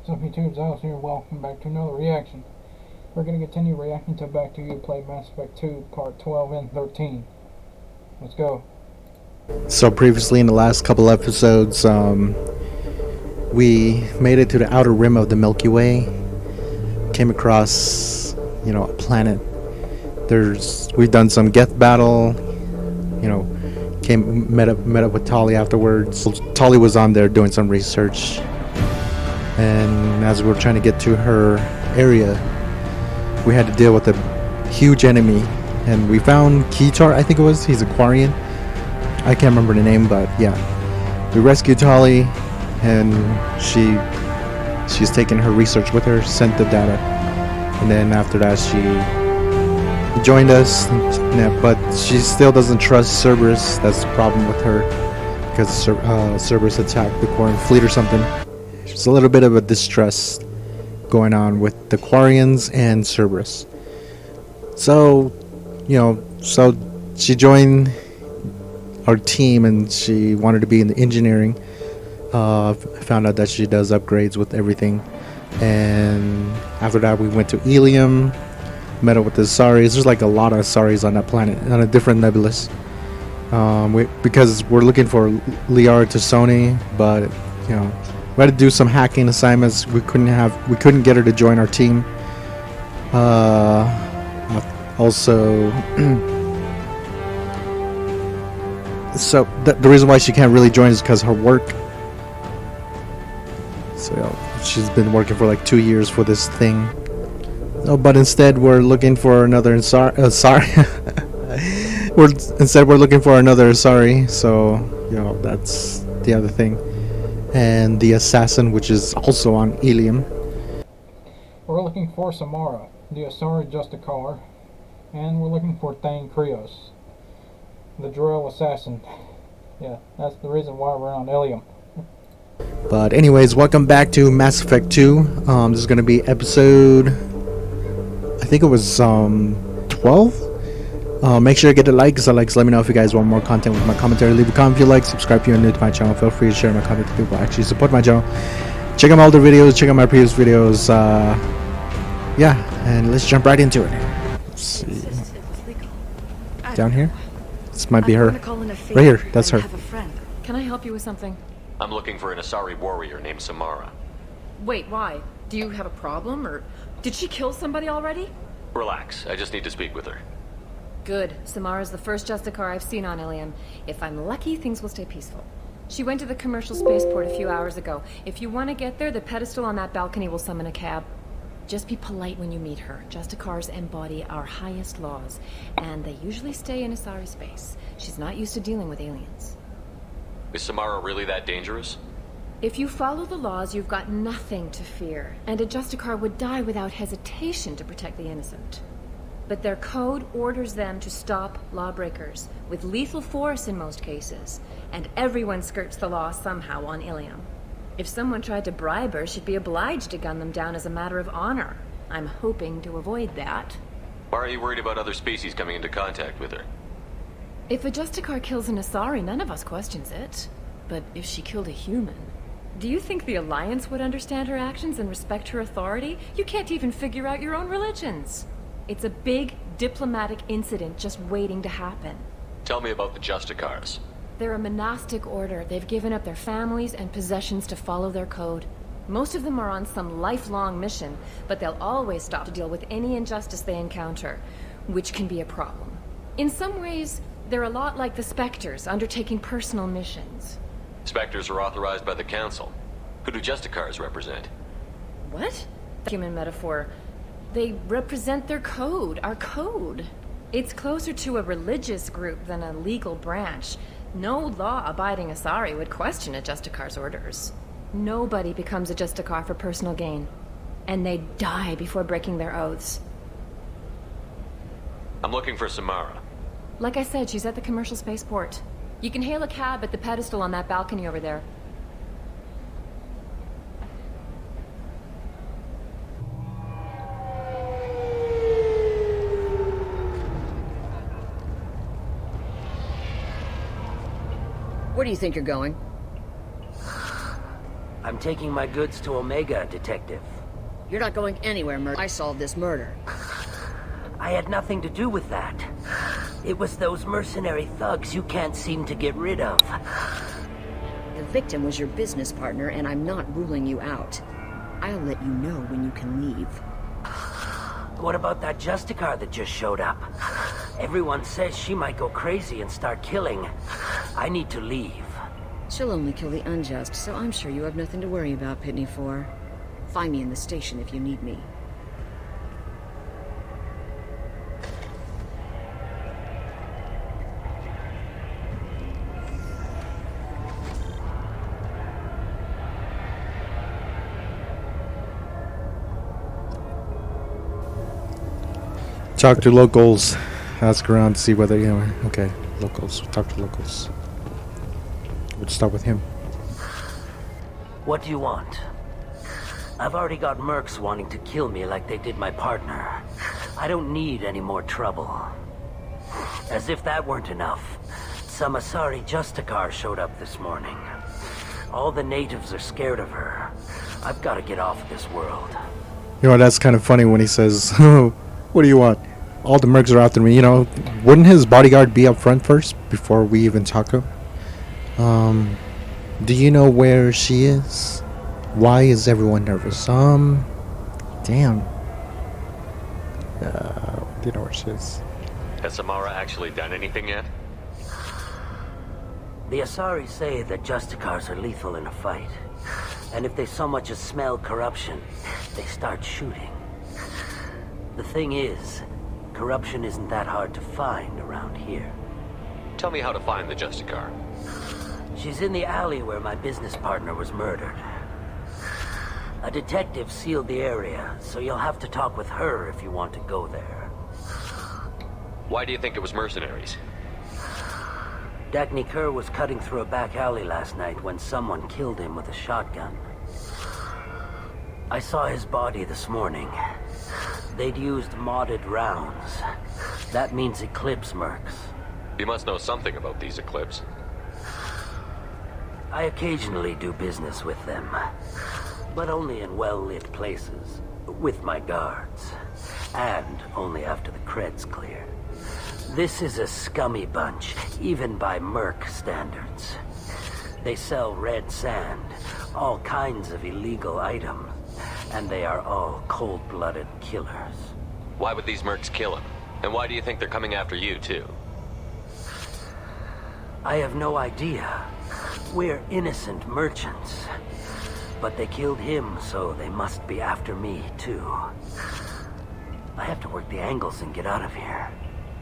What's up YouTube, Zealous here, welcome back to another reaction. We're going to continue reacting to Back to You Play Mass Effect 2 Part 12 and 13. Let's go. So previously in the last couple episodes, we made it to the outer rim of the Milky Way, came across, a planet. We've done some Geth battle, met up with Tali afterwards. Tali was on there doing some research, and as we were trying to get to her area, we had to deal with a huge enemy, and we found Keytar, I think it was. He's a Quarian. I can't remember the name, but yeah, we rescued Tali, and she's taken her research with her, sent the data, and then after that she joined us. Yeah, but she still doesn't trust Cerberus. That's the problem with her, because Cerberus attacked the Quarian fleet or something. There's a little bit of a distrust going on with the Quarians and Cerberus. So she joined our team, and she wanted to be in the engineering. Found out that she does upgrades with everything, and after that we went to Ilium, met up with the Asaris. There's like a lot of Asaris on that planet, on a different nebulous. Because we're looking for Liara T'Soni, but we had to do some hacking assignments. We couldn't get her to join our team. Also, so the reason why she can't really join is because her work. So she's been working for like 2 years for this thing. But instead we're looking for another sorry. We're looking for another Asari. So that's the other thing. And the assassin, which is also on Ilium. We're looking for Samara, the Asari Justicar, and we're looking for Thane Krios, the Drell assassin. Yeah, that's the reason why we're on Ilium. But anyways, welcome back to Mass Effect 2. This is going to be episode, I think it was 12. Make sure to get a like, because let me know if you guys want more content with my commentary. Leave a comment if you like, subscribe if you're new to my channel. Feel free to share my content to people who actually support my channel. Check out my older videos, check out my previous videos. Yeah, and let's jump right into it. Let's see. Down here? This might be her. Right here, that's her. Can I help you with something? I'm looking for an Asari warrior named Samara. Wait, why? Do you have a problem, or did she kill somebody already? Relax, I just need to speak with her. Good. Samara's the first Justicar I've seen on Ilium. If I'm lucky, things will stay peaceful. She went to the commercial spaceport a few hours ago. If you want to get there, the pedestal on that balcony will summon a cab. Just be polite when you meet her. Justicars embody our highest laws, and they usually stay in Asari space. She's not used to dealing with aliens. Is Samara really that dangerous? If you follow the laws, you've got nothing to fear, and a Justicar would die without hesitation to protect the innocent. But their code orders them to stop lawbreakers, with lethal force in most cases, and everyone skirts the law somehow on Ilium. If someone tried to bribe her, she'd be obliged to gun them down as a matter of honor. I'm hoping to avoid that. Why are you worried about other species coming into contact with her? If a Justicar kills an Asari, none of us questions it. But if she killed a human... Do you think the Alliance would understand her actions and respect her authority? You can't even figure out your own religions. It's a big diplomatic incident just waiting to happen. Tell me about the Justicars. They're a monastic order. They've given up their families and possessions to follow their code. Most of them are on some lifelong mission, but they'll always stop to deal with any injustice they encounter, which can be a problem. In some ways, they're a lot like the Spectres, undertaking personal missions. Spectres are authorized by the Council. Who do Justicars represent? What? Human metaphor. They represent their code, our code. It's closer to a religious group than a legal branch. No law-abiding Asari would question a Justicar's orders. Nobody becomes a Justicar for personal gain. And they die before breaking their oaths. I'm looking for Samara. Like I said, she's at the commercial spaceport. You can hail a cab at the pedestal on that balcony over there. Where do you think you're going? I'm taking my goods to Omega, Detective. You're not going anywhere, I solved this murder. I had nothing to do with that. It was those mercenary thugs you can't seem to get rid of. The victim was your business partner, and I'm not ruling you out. I'll let you know when you can leave. What about that Justicar that just showed up? Everyone says she might go crazy and start killing. I need to leave. She'll only kill the unjust, so I'm sure you have nothing to worry about, Pitney 4. Find me in the station if you need me. Talk to locals. Ask around to see whether, you know, okay, locals. Talk to locals. We'll start with him. What do you want? I've already got mercs wanting to kill me like they did my partner. I don't need any more trouble. As if that weren't enough, some Asari Justicar showed up this morning. All the natives are scared of her. I've got to get off this world. You know, that's kind of funny when he says, "Oh, what do you want? All the mercs are after me." You know, wouldn't his bodyguard be up front first before we even talk to him? Do you know where she is? Why is everyone nervous? Damn. Do you know where she is? Has Samara actually done anything yet? The Asari say that Justicars are lethal in a fight. And if they so much as smell corruption, they start shooting. The thing is, corruption isn't that hard to find around here. Tell me how to find the Justicar. She's in the alley where my business partner was murdered. A detective sealed the area, so you'll have to talk with her if you want to go there. Why do you think it was mercenaries? Dagny Kerr was cutting through a back alley last night when someone killed him with a shotgun. I saw his body this morning. They'd used modded rounds. That means Eclipse mercs. You must know something about these Eclipse. I occasionally do business with them, but only in well-lit places, with my guards, and only after the cred's clear. This is a scummy bunch, even by merc standards. They sell red sand, all kinds of illegal items, and they are all cold-blooded killers. Why would these mercs kill him? And why do you think they're coming after you, too? I have no idea. We're innocent merchants. But they killed him, so they must be after me, too. I have to work the angles and get out of here.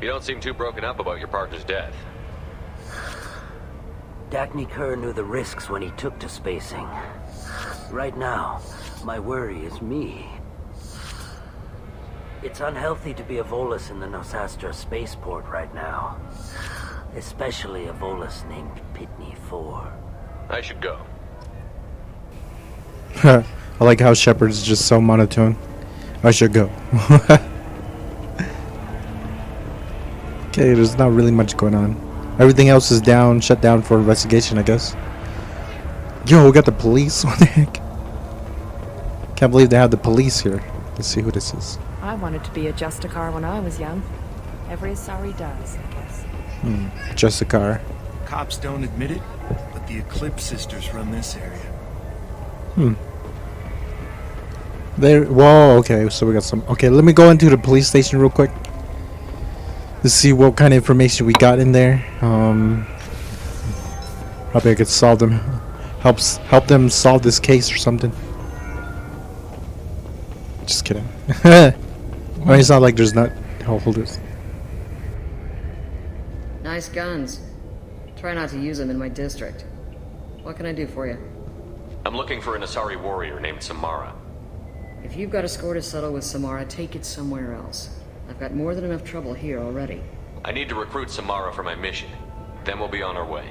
You don't seem too broken up about your partner's death. Dagny Kerr knew the risks when he took to spacing. Right now, my worry is me. It's unhealthy to be a Volus in the Nosastra spaceport right now. Especially a Volus named Pitney 4. I should go. I like how Shepard's just so monotone. I should go. Okay, there's not really much going on. Everything else is down, shut down for investigation, I guess. Yo, we got the police. What the heck? Can't believe they have the police here. Let's see who this is. I wanted to be a Justicar when I was young. Every Asari does, I guess. Just a car. Cops don't admit it, but the Eclipse sisters run this area. There. Whoa. Okay, so we got some. Okay, let me go into the police station real quick. Let's see what kind of information we got in there. Probably I could solve them. Help them solve this case or something. Just kidding. I mean, it's not like there's not. Hold this. Nice guns. Try not to use them in my district. What can I do for you? I'm looking for an Asari warrior named Samara. If you've got a score to settle with Samara, take it somewhere else. I've got more than enough trouble here already. I need to recruit Samara for my mission. Then we'll be on our way.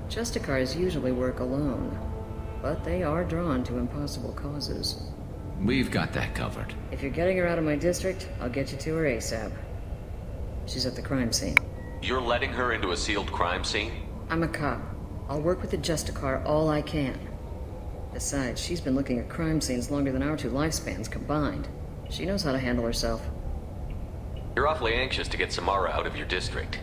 Justicars usually work alone, but they are drawn to impossible causes. We've got that covered. If you're getting her out of my district, I'll get you to her ASAP. She's at the crime scene. You're letting her into a sealed crime scene? I'm a cop. I'll work with the Justicar all I can. Besides, she's been looking at crime scenes longer than our 2 lifespans combined. She knows how to handle herself. You're awfully anxious to get Samara out of your district.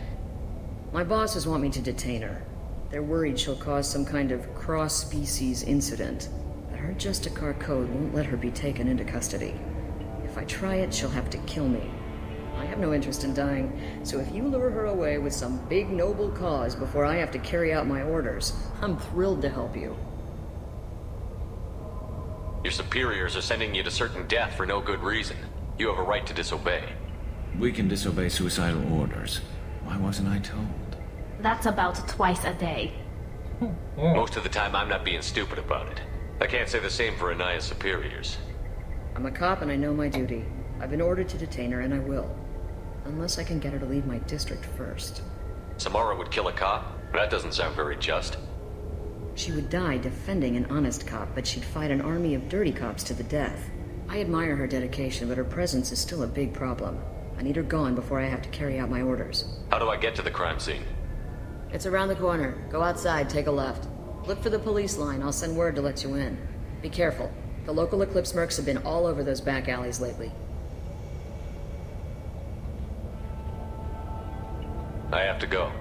My bosses want me to detain her. They're worried she'll cause some kind of cross-species incident. But her Justicar code won't let her be taken into custody. If I try it, she'll have to kill me. I have no interest in dying, so if you lure her away with some big noble cause before I have to carry out my orders, I'm thrilled to help you. Your superiors are sending you to certain death for no good reason. You have a right to disobey. We can disobey suicidal orders. Why wasn't I told? That's about twice a day. Yeah. Most of the time, I'm not being stupid about it. I can't say the same for Anaya's superiors. I'm a cop and I know my duty. I've been ordered to detain her and I will. Unless I can get her to leave my district first. Samara would kill a cop? That doesn't sound very just. She would die defending an honest cop, but she'd fight an army of dirty cops to the death. I admire her dedication, but her presence is still a big problem. I need her gone before I have to carry out my orders. How do I get to the crime scene? It's around the corner. Go outside, take a left. Look for the police line. I'll send word to let you in. Be careful. The local Eclipse mercs have been all over those back alleys lately. I have to go.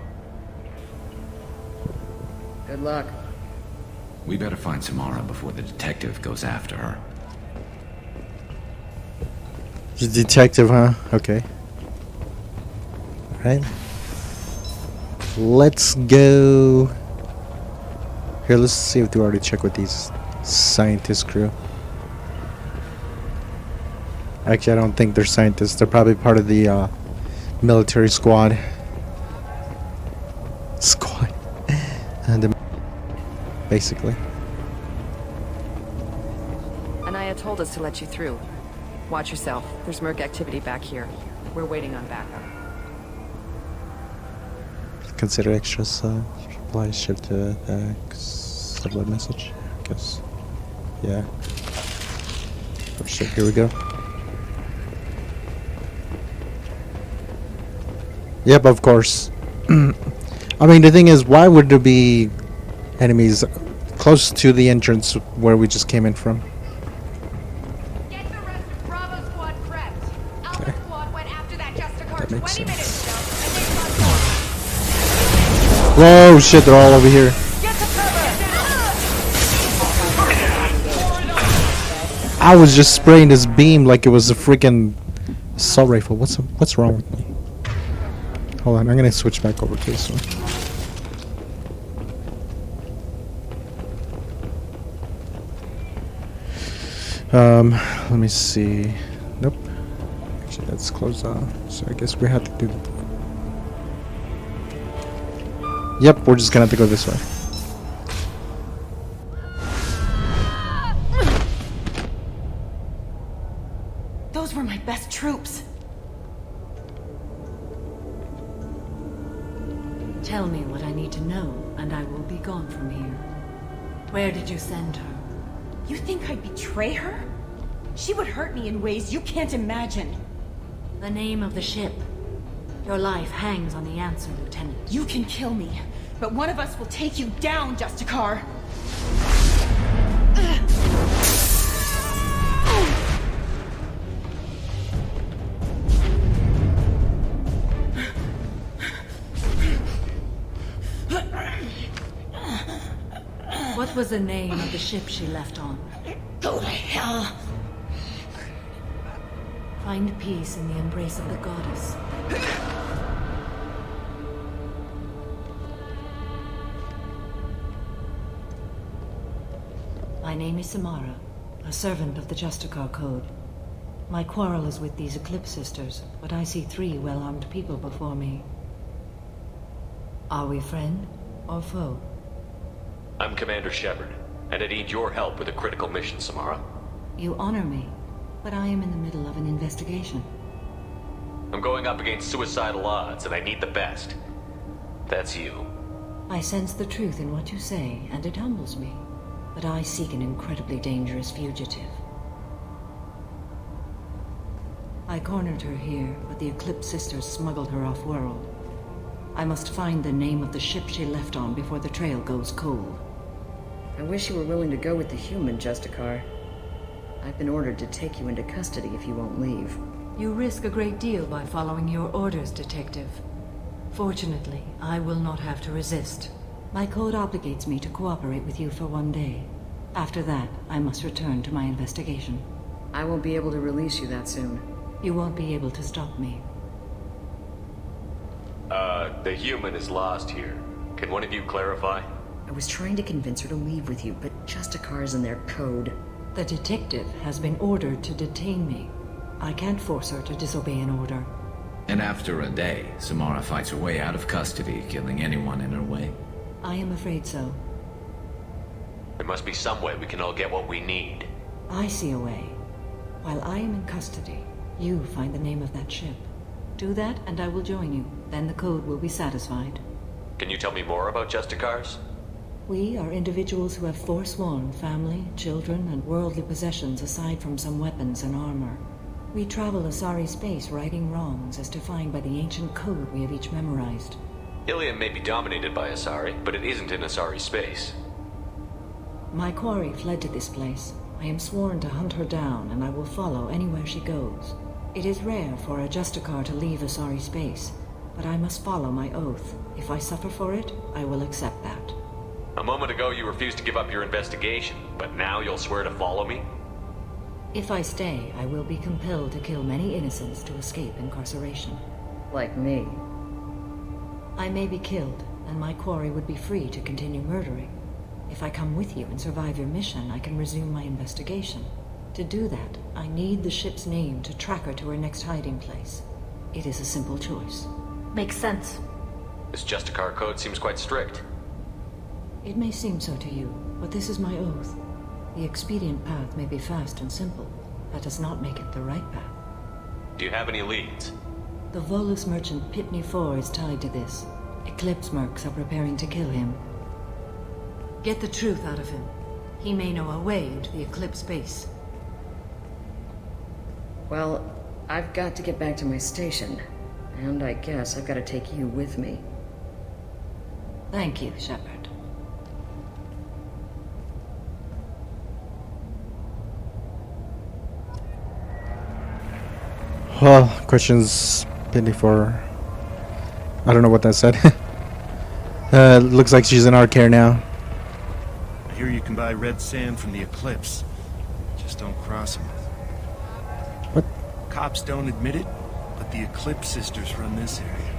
Good luck. We better find Samara before the detective goes after her. The detective, huh? Okay. Alright. Let's go. Here, let's see if they already check with these scientist crew. Actually, I don't think they're scientists. They're probably part of the military squad. And basically. Anaya told us to let you through. Watch yourself. There's merc activity back here. We're waiting on backup. Consider extras supply ship to sublet message. I guess. Yeah. Oh shit, here we go. Yep, of course. I mean, the thing is, why would there be enemies close to the entrance where we just came in from? Get the rest of Bravo Squad prepped. Alpha Squad went after that Justicar That 20 makes minutes sense. ago, and they got more. Whoa, shit, they're all over here. Get to cover! I was just spraying this beam like it was a freaking assault rifle. What's wrong with me? Hold on, I'm gonna switch back over to this one. Let me see. Nope. Actually, that's closed off. So I guess we have to do. Yep, we're just gonna have to go this way. Those were my best troops. Tell me what I need to know, and I will be gone from here. Where did you send her? You think I'd betray her? She would hurt me in ways you can't imagine. The name of the ship. Your life hangs on the answer, Lieutenant. You can kill me, but one of us will take you down, Justicar. What was the name of the ship she left on? Go to hell. Find peace in the embrace of the goddess. My name is Samara, a servant of the Justicar Code. My quarrel is with these Eclipse Sisters, but I see 3 well-armed people before me. Are we friend or foe? I'm Commander Shepard, and I need your help with a critical mission, Samara. You honor me, but I am in the middle of an investigation. I'm going up against suicidal odds, and I need the best. That's you. I sense the truth in what you say, and it humbles me. But I seek an incredibly dangerous fugitive. I cornered her here, but the Eclipse Sisters smuggled her off-world. I must find the name of the ship she left on before the trail goes cold. I wish you were willing to go with the human, Justicar. I've been ordered to take you into custody if you won't leave. You risk a great deal by following your orders, Detective. Fortunately, I will not have to resist. My code obligates me to cooperate with you for 1 day. After that, I must return to my investigation. I won't be able to release you that soon. You won't be able to stop me. The human is lost here. Can one of you clarify? I was trying to convince her to leave with you, but Justicar's in their code. The detective has been ordered to detain me. I can't force her to disobey an order. And after a day, Samara fights her way out of custody, killing anyone in her way. I am afraid so. There must be some way we can all get what we need. I see a way. While I am in custody, you find the name of that ship. Do that and I will join you. Then the code will be satisfied. Can you tell me more about Justicars? We are individuals who have forsworn family, children, and worldly possessions aside from some weapons and armor. We travel Asari space righting wrongs as defined by the ancient code we have each memorized. Ilium may be dominated by Asari, but it isn't in Asari space. My quarry fled to this place. I am sworn to hunt her down, and I will follow anywhere she goes. It is rare for a Justicar to leave Asari space, but I must follow my oath. If I suffer for it, I will accept that. A moment ago you refused to give up your investigation, but now you'll swear to follow me? If I stay, I will be compelled to kill many innocents to escape incarceration. Like me. I may be killed, and my quarry would be free to continue murdering. If I come with you and survive your mission, I can resume my investigation. To do that, I need the ship's name to track her to her next hiding place. It is a simple choice. Makes sense. This Justicar code seems quite strict. It may seem so to you, but this is my oath. The expedient path may be fast and simple. That does not make it the right path. Do you have any leads? The Volus merchant Pitney 4 is tied to this. Eclipse mercs are preparing to kill him. Get the truth out of him. He may know a way into the Eclipse base. Well, I've got to get back to my station. And I guess I've got to take you with me. Thank you, Shepard. Well, questions pending for... I don't know what that said. Looks like she's in our care now. I hear you can buy red sand from the Eclipse. Just don't cross them. What? Cops don't admit it, but the Eclipse sisters run this area.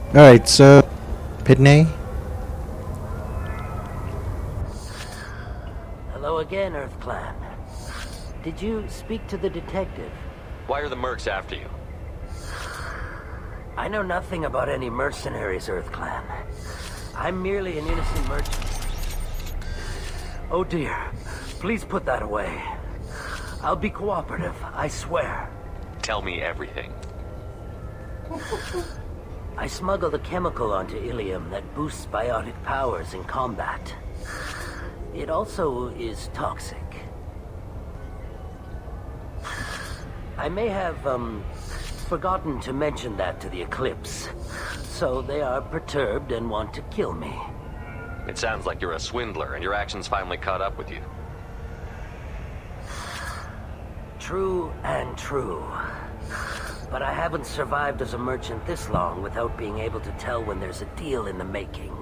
Alright, so... Pitney? Hello again, Earth Clan. Did you speak to the detective? Why are the mercs after you? I know nothing about any mercenaries, Earth Clan. I'm merely an innocent merchant. Oh dear. Please put that away. I'll be cooperative, I swear. Tell me everything. I smuggled a chemical onto Ilium that boosts biotic powers in combat. It also is toxic. I may have, forgotten to mention that to the Eclipse. So they are perturbed and want to kill me. It sounds like you're a swindler and your actions finally caught up with you. True and true. But I haven't survived as a merchant this long without being able to tell when there's a deal in the making.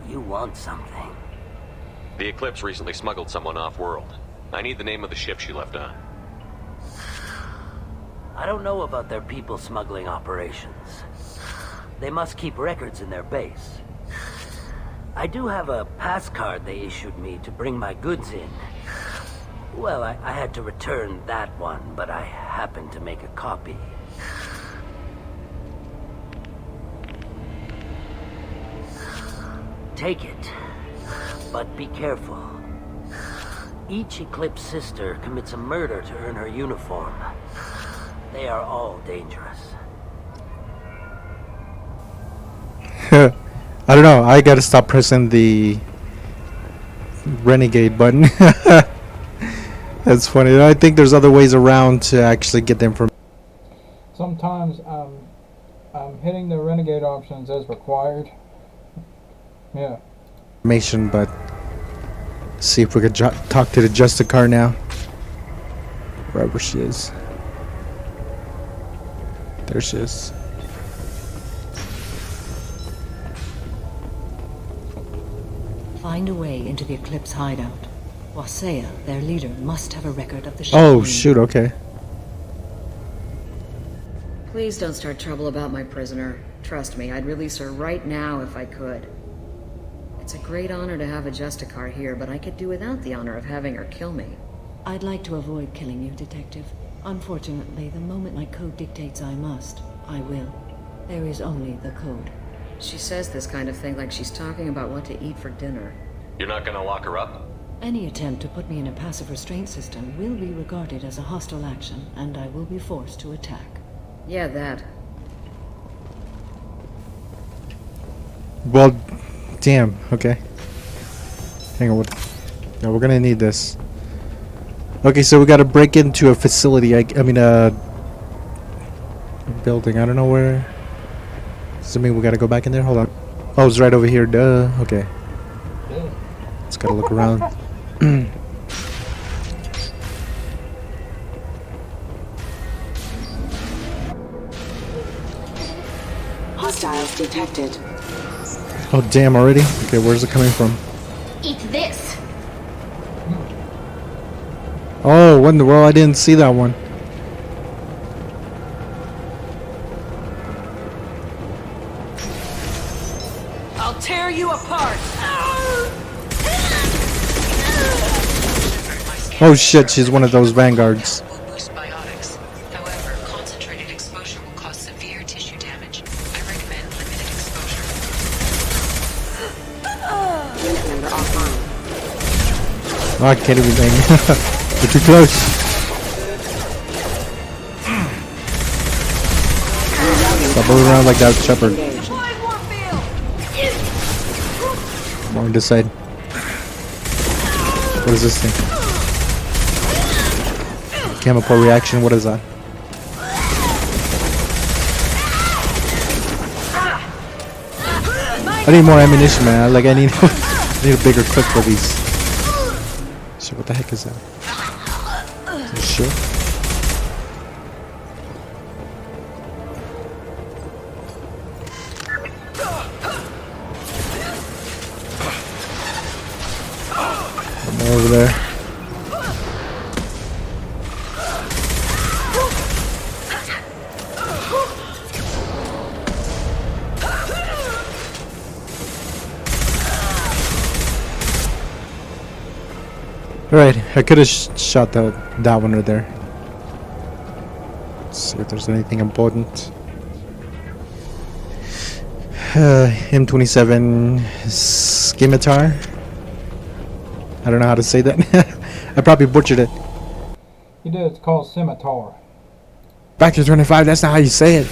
You want something. The Eclipse recently smuggled someone off-world. I need the name of the ship she left on. I don't know about their people smuggling operations. They must keep records in their base. I do have a pass card they issued me to bring my goods in. Well, I had to return that one, but I happened to make a copy. Take it, but be careful. Each Eclipse sister commits a murder to earn her uniform. They are all dangerous. I don't know, I gotta stop pressing the renegade button. That's funny. I think there's other ways around to actually get the information. Sometimes hitting the renegade options as required, Yeah. Information, but see if we could talk to the Justicar now. Wherever she is. There she is. Find a way into the Eclipse hideout. Wasea, their leader, must have a record of the ship. Oh, shoot, okay. Please don't start trouble about my prisoner. Trust me, I'd release her right now if I could. It's a great honor to have a Justicar here, but I could do without the honor of having her kill me. I'd like to avoid killing you, Detective. Unfortunately, the moment my code dictates I must, I will. There is only the code. She says this kind of thing like she's talking about what to eat for dinner. You're not gonna lock her up? Any attempt to put me in a passive restraint system will be regarded as a hostile action, and I will be forced to attack. Yeah, that. Well, damn, okay. Hang on, what? No, we're gonna need this. Okay, so we gotta break into a facility, a building, I don't know where. Does it mean we gotta go back in there? Hold on. Oh, it's right over here, duh. Okay. Just gotta look around. Hostiles detected. Oh, damn, already? Okay, where's it coming from? Eat this. Oh, what in the world? I didn't see that one. I'll tear you apart. Oh shit, she's one of those vanguards. Boost biotics. However, concentrated exposure will cause severe tissue damage. I recommend limited exposure. Unit member offline. Oh, I can't even aim. You're too close. Stop moving around like that, Shepard. More on this side. What is this thing? Chemical reaction, what is that? I need more ammunition, man. Like, I need I need a bigger clip for these. So what the heck is that? Is that shit? More over there. Alright, I could have shot that one right there. Let's see if there's anything important. M27 Scimitar. I don't know how to say that. I probably butchered it. You did, it's called Scimitar. Back to 25, that's not how you say it.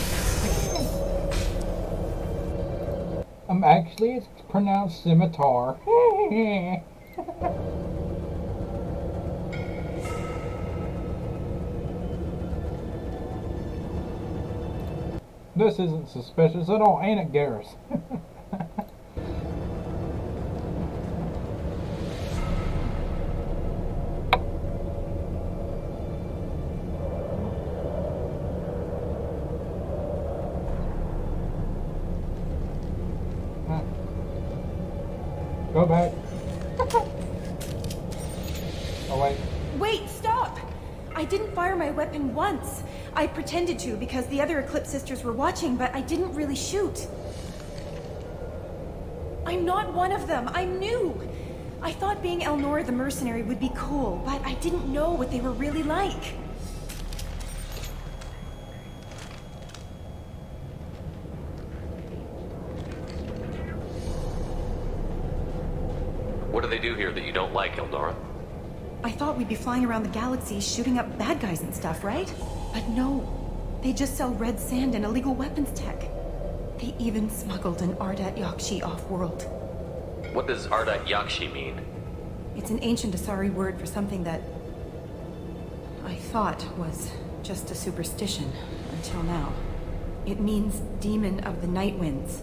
Actually, it's pronounced Scimitar. This isn't suspicious at all, ain't it, Garrus? Go back. Oh, wait. Wait, stop! I didn't fire my weapon once. I pretended to because the other Eclipse sisters were watching, but I didn't really shoot. I'm not one of them. I'm new. I thought being Elnora the mercenary would be cool, but I didn't know what they were really like. What do they do here that you don't like, Elnora? I thought we'd be flying around the galaxy shooting up bad guys and stuff, right? But no. They just sell red sand and illegal weapons tech. They even smuggled an Ardat Yakshi off-world. What does Ardat Yakshi mean? It's an ancient Asari word for something that I thought was just a superstition until now. It means demon of the night winds.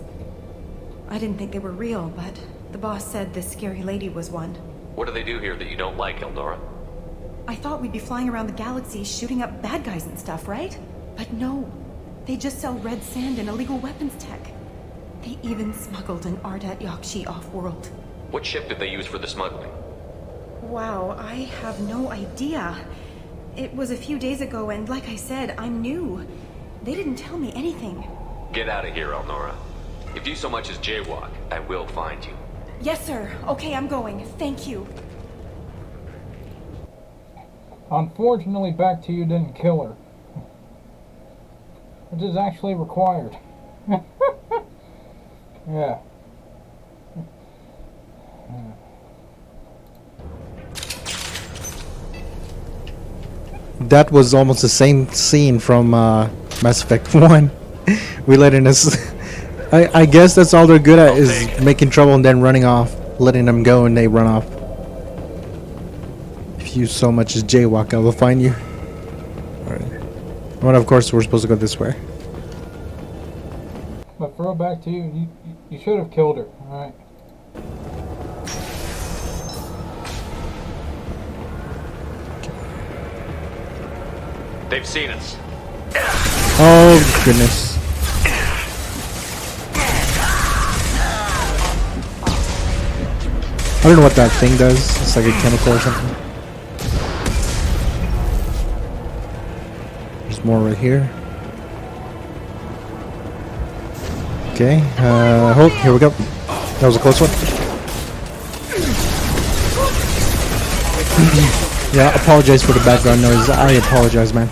I didn't think they were real, but the boss said this scary lady was one. What do they do here that you don't like, Eldora? I thought we'd be flying around the galaxy shooting up bad guys and stuff, right? But no. They just sell red sand and illegal weapons tech. They even smuggled an Ardat Yakshi off-world. What ship did they use for the smuggling? Wow, I have no idea. It was a few days ago, and like I said, I'm new. They didn't tell me anything. Get out of here, Elnora. If you so much as jaywalk, I will find you. Yes, sir. Okay, I'm going. Thank you. Unfortunately, Back to You didn't kill her. Which is actually required. Yeah. That was almost the same scene from Mass Effect 1. We letting us... I guess that's all they're good at is making trouble and then running off. Letting them go and they run off. If you so much as jaywalk, I will find you. Alright. Well, of course, we're supposed to go this way. But throw Back to You, you should have killed her, alright? They've seen us. Oh, goodness. I don't know what that thing does. It's like a chemical or something. There's more right here. Okay, hold, here we go. That was a close one. Yeah, apologize for the background noise. I apologize, man.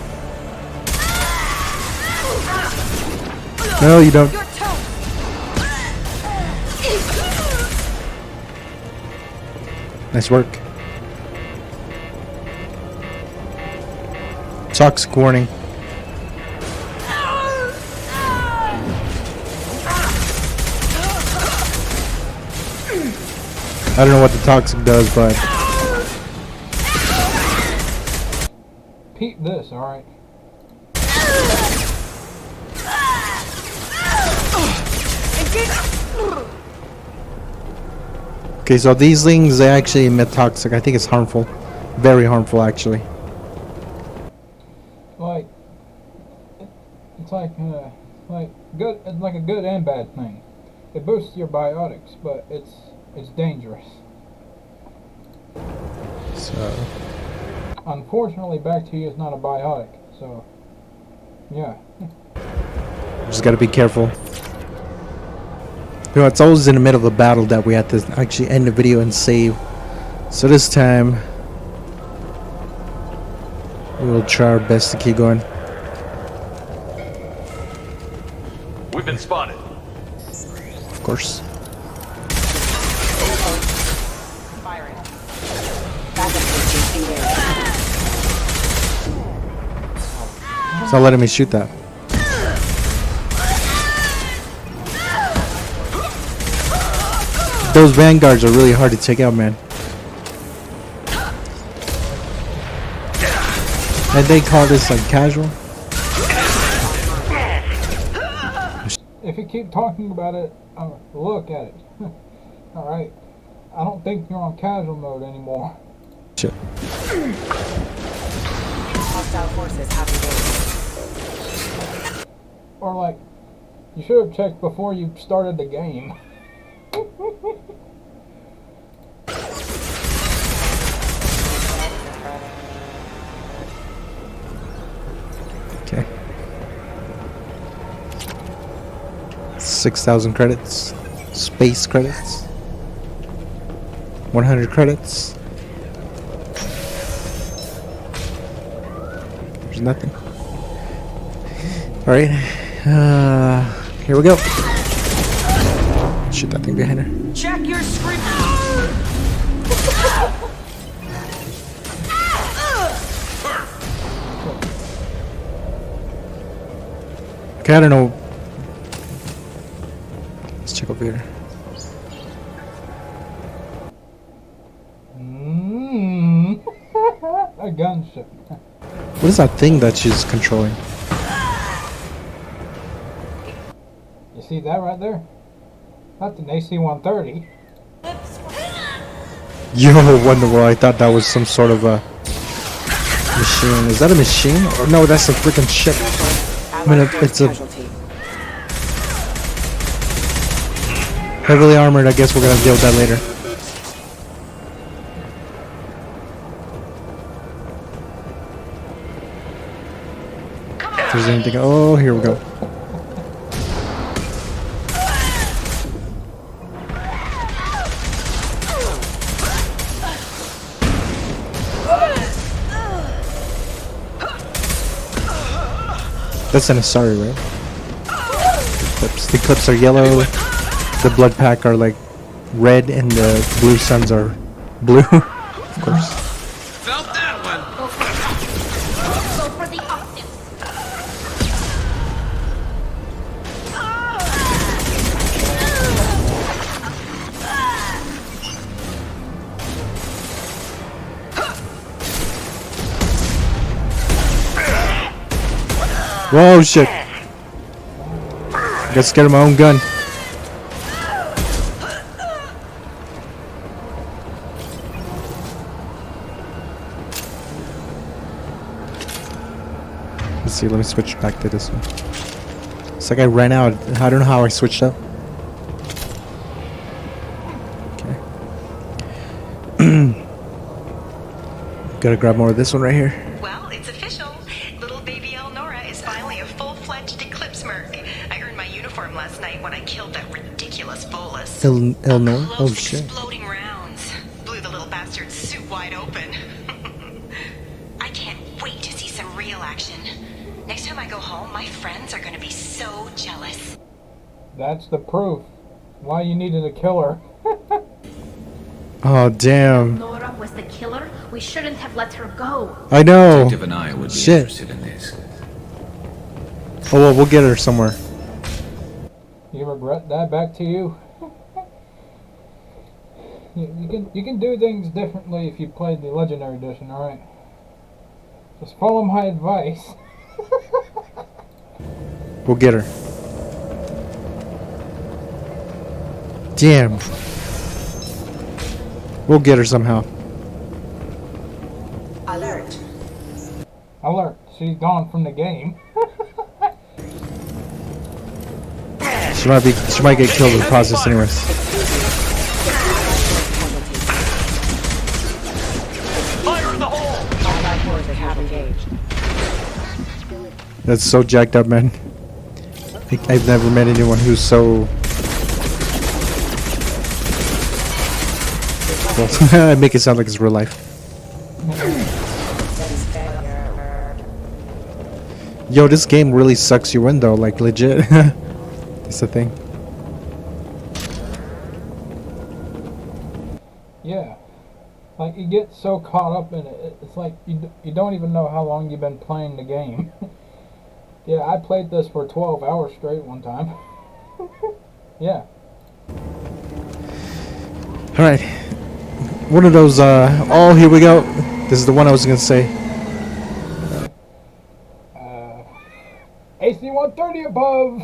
No, you don't. Nice work. Toxic warning. I don't know what the toxic does, but Peep this, alright? okay, so these things, they actually emit toxic. I think it's harmful. Very harmful, actually. Like, it's like good. It's like a good and bad thing. It boosts your biotics, but it's dangerous. So, unfortunately, Back to You is not a biotic, so yeah. just gotta be careful. You know, it's always in the middle of a battle that we have to actually end the video and save. So this time, we will try our best to keep going. We've been spotted. Of course. It's not letting me shoot that. Those vanguards are really hard to take out, man. And they call this like casual? If you keep talking about it, look at it. Alright. I don't think you're on casual mode anymore. Shit. Hostile forces have engaged. Or like, you should have checked before you started the game. Okay. 6,000 credits. Space credits. 100 credits. There's nothing. Alright. Here we go. Shoot that thing behind her. Check your screen. Okay, I don't know. Let's check over here. A gunship. What is that thing that she's controlling? You see that right there? That's an AC-130. Yo, Wonderwall, I thought that was some sort of a machine. Is that a machine? Or no, that's a freaking ship. I mean, it's a heavily armored. I guess we're gonna deal with that later. If there's anything, oh, here we go. That's an Asari, right? The clips are yellow, the blood pack are like red, and the blue suns are blue, of course. Felt that one. Go for the optics. Whoa, shit. Got scared of my own gun. Let's see, let me switch back to this one. It's like I ran out. I don't know how I switched up. Okay. Gotta grab more of this one right here. Well, it's official. Little baby Elnora is finally a full-fledged Eclipse Merc. I earned my uniform last night when I killed that ridiculous bolus. Elnor? Oh shit. Exploding rounds. Blew the little bastard's suit wide open. I can't wait to see some real action. Next time I go home, my friends are gonna be so jealous. That's the proof. Why you needed a killer. Oh damn. Nora was the killer. We shouldn't have let her go. I know. Detective and I would be Shit. interested in this. Oh well, we'll get her somewhere. You regret that back to you? You can do things differently if you played the Legendary Edition, alright? Just follow my advice. We'll get her. Damn. We'll get her somehow. Alert. Alert, she's gone from the game. She might get killed in the process anyways. Fire in the hole. Allied forces have engaged. That's so jacked up, man. I've never met anyone who's so... Well, I make it sound like it's real life. Yo, this game really sucks you in though, like legit. That's the thing. Yeah. Like, you get so caught up in it, it's like you don't even know how long you've been playing the game. Yeah, I played this for 12 hours straight one time. Yeah. Alright. One of those, oh, here we go. This is the one I was gonna say. AC-130 above!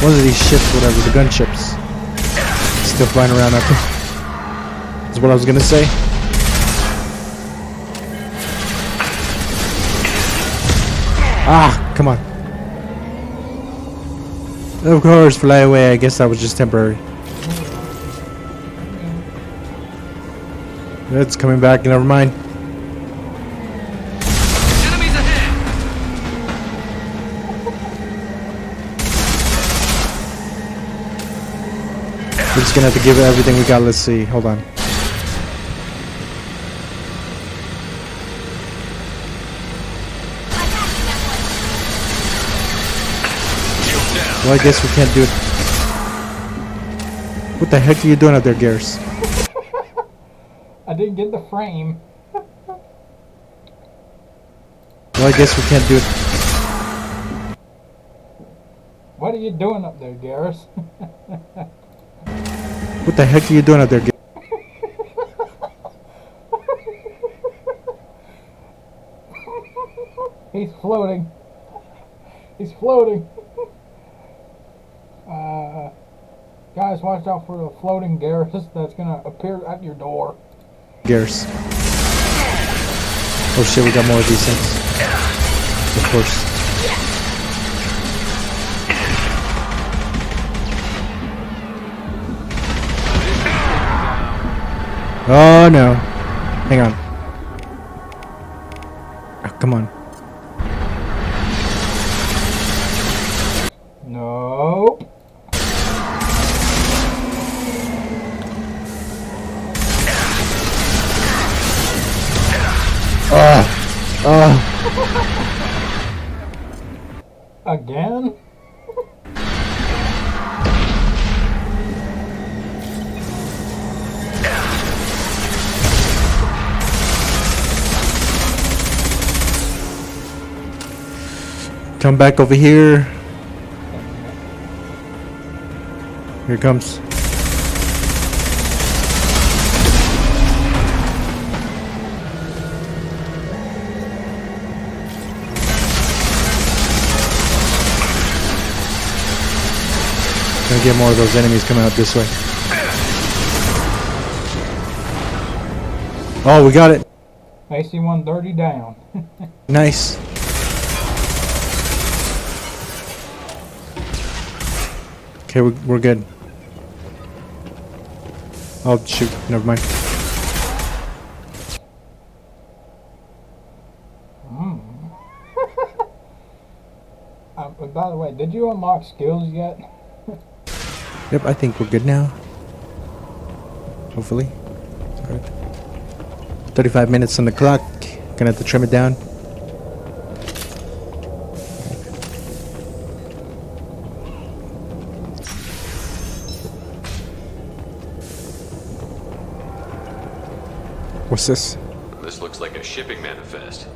One of these ships, whatever, the gunships. Still flying around out there. That's what I was gonna say. Ah, come on. Of course, fly away. I guess that was just temporary. It's coming back, never mind. Enemies ahead. We're just gonna have to give it everything we got. Let's see. Hold on. Well, I guess we can't do it. What the heck are you doing out there, Garrus? I didn't get the frame. Well, I guess we can't do it. What are you doing up there, Garrus? What the heck are you doing out there, Garrus? He's floating. He's floating. guys watch out for the floating Garrus that's gonna appear at your door. Garrus. Oh shit, we got more of these things. Of course. Oh no. Hang on. Oh, come on. Nope. Again? Come back over here. Here it comes. Gonna get more of those enemies coming out this way. Oh, we got it. AC-130 down. Nice. Okay, we're good. Oh shoot, never mind. By the way, did you unlock skills yet? Yep, I think we're good now. Hopefully. Alright. 35 minutes on the clock. Gonna have to trim it down. What's this? This looks like a shipping manifest.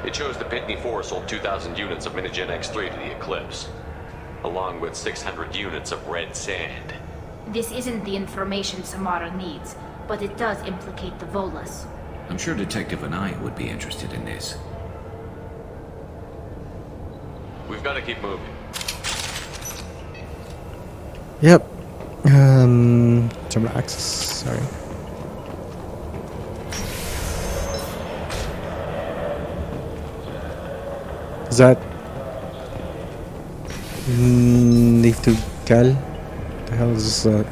It shows the Pitney 4 sold 2,000 units of Minigen X3 to the Eclipse, along with 600 units of red sand. This isn't the information Samara needs, but it does implicate the Volas. I'm sure Detective and I would be interested in this. We've got to keep moving. Yep. Terminal access. Sorry. Is that Leave to Cal? The hell is this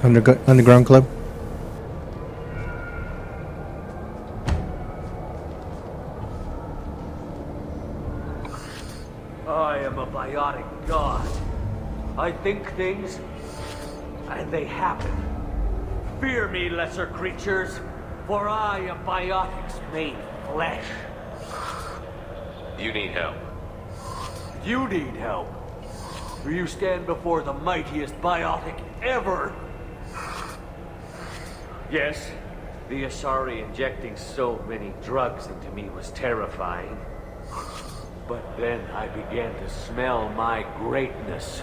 underground club? I am a biotic god. I think things, and they happen. Fear me, lesser creatures, for I am biotics made flesh. You need help. You need help. For you stand before the mightiest biotic ever. Yes, the Asari injecting so many drugs into me was terrifying. But then I began to smell my greatness.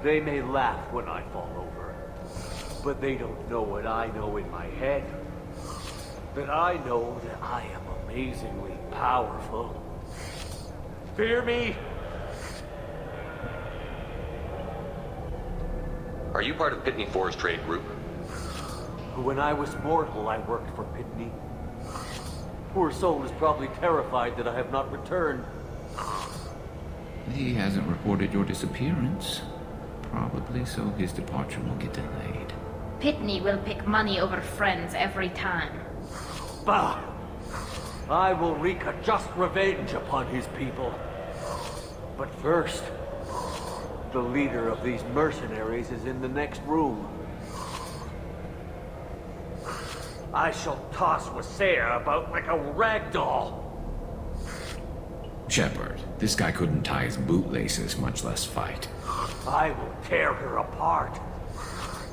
They may laugh when I fall over, but they don't know what I know in my head. That I know that I am amazingly powerful. Fear me? Are you part of Pitney 4's trade group? When I was mortal, I worked for Pitney. Poor soul is probably terrified that I have not returned. He hasn't reported your disappearance. Probably so his departure will get delayed. Pitney will pick money over friends every time. Bah! I will wreak a just revenge upon his people. But first, the leader of these mercenaries is in the next room. I shall toss Wasea about like a rag doll. Shepard, this guy couldn't tie his bootlaces, much less fight. I will tear her apart.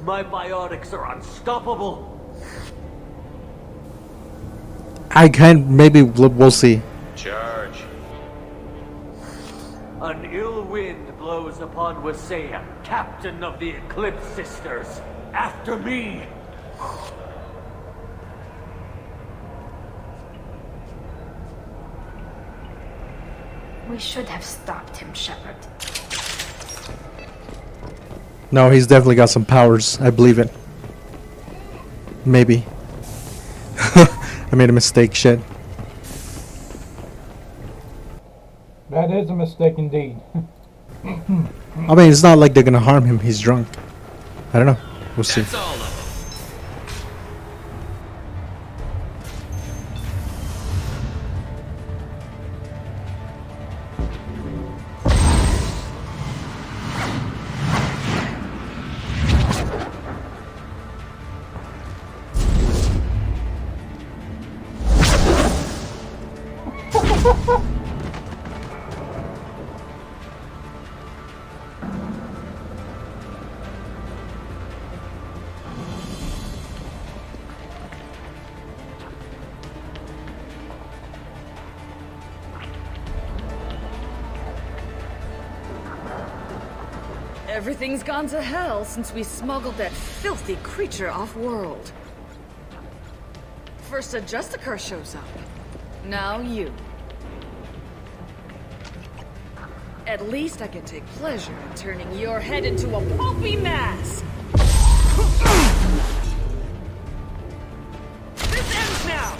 My biotics are unstoppable. I can, maybe we'll see. Charge. An ill wind blows upon Wasea, captain of the Eclipse Sisters. After me! We should have stopped him, Shepard. No, he's definitely got some powers. I believe it. Maybe. I made a mistake, shit. That is a mistake indeed. I mean, it's not like they're gonna harm him. He's drunk. I don't know. We'll see. That's all of them. Everything's gone to hell since we smuggled that filthy creature off-world. First a Justicar shows up. Now you. At least I can take pleasure in turning your head into a pulpy mass! This ends now!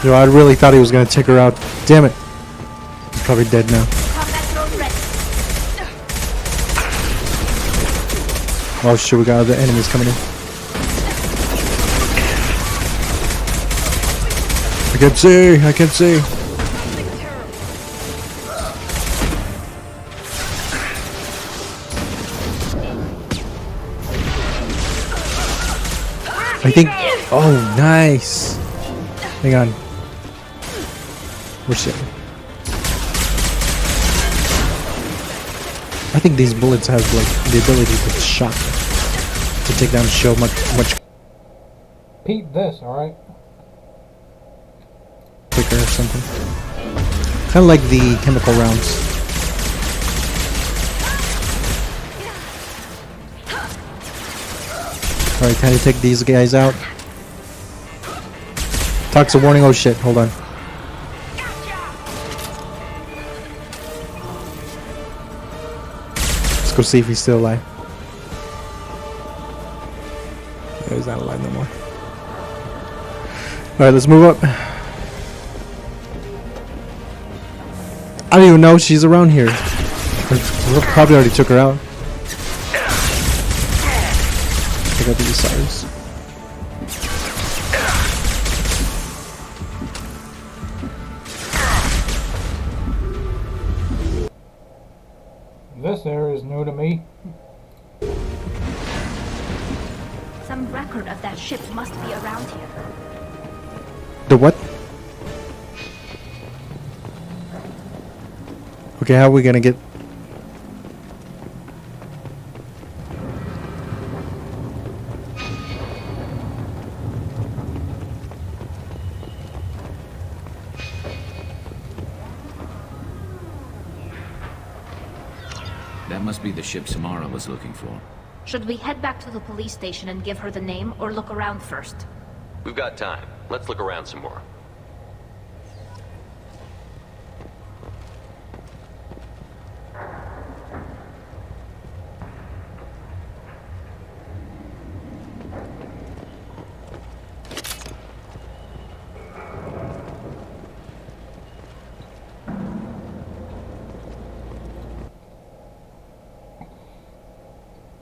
Yo, I really thought he was gonna take her out. Damn it. He's probably dead now. Oh shit, we got other enemies coming in. I can't see, I can't see. I think, oh nice. Hang on. Where's it? I think these bullets have like the ability to shock, to take down so much Peep this, alright? quicker or something. Kind of like the chemical rounds. Alright, time to take these guys out. Toxic warning, oh shit, hold on. Let's go see if he's still alive. Yeah, he's not alive no more. Alright, let's move up. I don't even know if she's around here. We probably already took her out. Pick up these sirens. This area is new to me. Some record of that ship must be around here. The what? Okay, how are we gonna get... That must be the ship Samara was looking for. Should we head back to the police station and give her the name, or look around first? We've got time. Let's look around some more.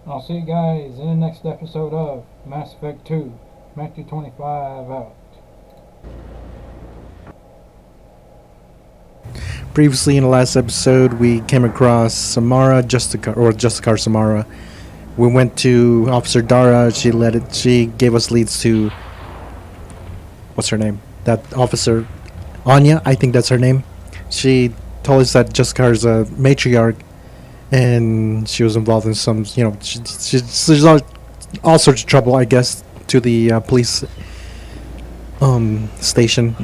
I'll see you guys in the next episode of Mass Effect 2. Matthew 25 out. Previously in the last episode, we came across Samara Justicar Samara. We went to Officer Dara. She gave us leads to... What's her name? That officer... Anya, I think that's her name. She told us that Justicar's a matriarch. And she was involved in some, you know, she's all sorts of trouble, I guess, to the police station.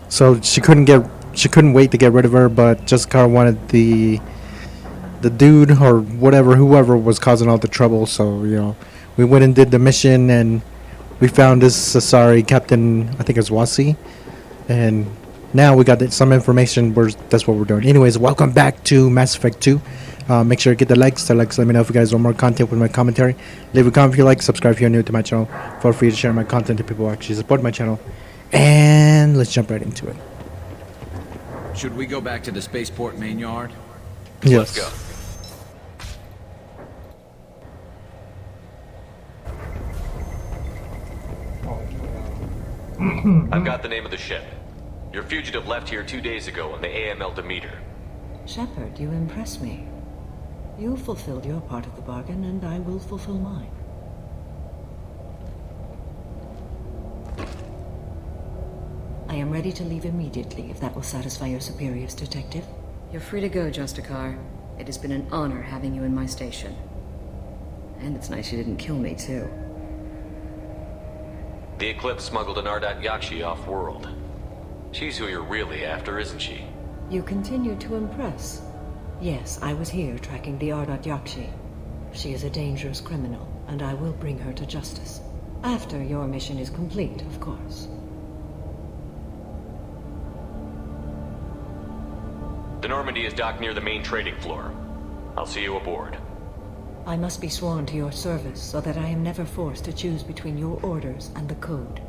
So she couldn't wait to get rid of her, but Justicar wanted the dude or whoever was causing all the trouble. So, you know, we went and did the mission, and we found this Asari Captain, I think it's Wasi, and now we got some information. That's what we're doing. Anyways, welcome back to Mass Effect 2. Make sure to get the likes. The likes let me know if you guys want more content with my commentary. Leave a comment if you like. Subscribe if you're new to my channel. Feel free to share my content to people who actually support my channel. And let's jump right into it. Should we go back to the spaceport main yard? Yes. Let's go. I've got the name of the ship. Your fugitive left here 2 days ago on the AML Demeter. Shepard, you impress me. You fulfilled your part of the bargain, and I will fulfill mine. I am ready to leave immediately, if that will satisfy your superiors, Detective. You're free to go, Justicar. It has been an honor having you in my station. And it's nice you didn't kill me, too. The Eclipse smuggled an Ardat Yakshi off-world. She's who you're really after, isn't she? You continue to impress. Yes, I was here tracking the Ardat Yakshi. She is a dangerous criminal, and I will bring her to justice. After your mission is complete, of course. The Normandy is docked near the main trading floor. I'll see you aboard. I must be sworn to your service so that I am never forced to choose between your orders and the Code.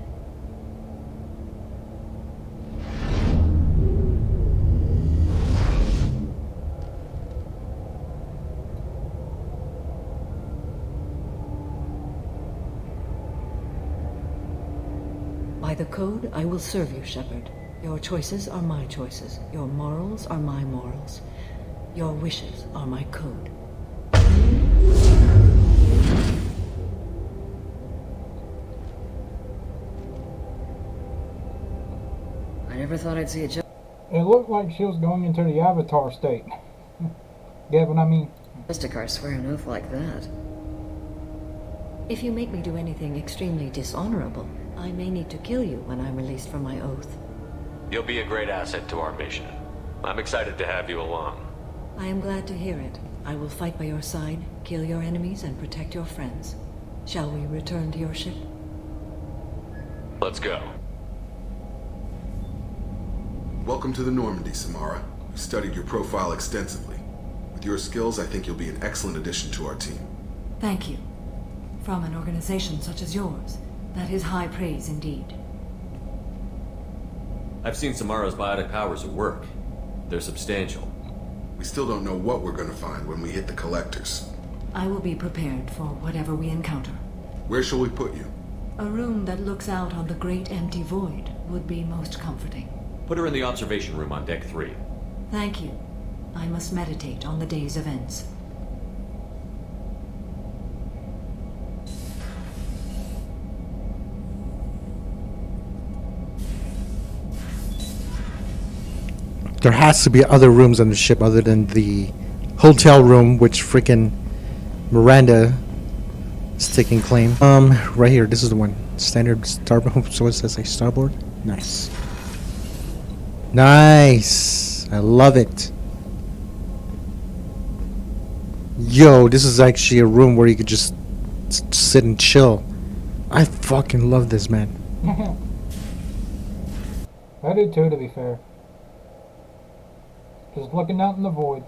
By the Code, I will serve you, Shepard. Your choices are my choices. Your morals are my morals. Your wishes are my code. I never thought I'd see a It looked like she was going into the Avatar state. Get what I mean? Justicar swear an oath like that. If you make me do anything extremely dishonorable, I may need to kill you when I'm released from my oath. You'll be a great asset to our mission. I'm excited to have you along. I am glad to hear it. I will fight by your side, kill your enemies, and protect your friends. Shall we return to your ship? Let's go. Welcome to the Normandy, Samara. We've studied your profile extensively. With your skills, I think you'll be an excellent addition to our team. Thank you. From an organization such as yours, that is high praise indeed. I've seen Samara's biotic powers at work. They're substantial. We still don't know what we're going to find when we hit the collectors. I will be prepared for whatever we encounter. Where shall we put you? A room that looks out on the great empty void would be most comforting. Put her in the observation room on Deck 3. Thank you. I must meditate on the day's events. There has to be other rooms on the ship other than the hotel room, which freaking Miranda is taking claim. Right here, this is the one. Standard starboard. So it says like starboard. Nice. Nice. I love it. Yo, this is actually a room where you could just sit and chill. I fucking love this, man. I do too, to be fair. Just looking out in the void.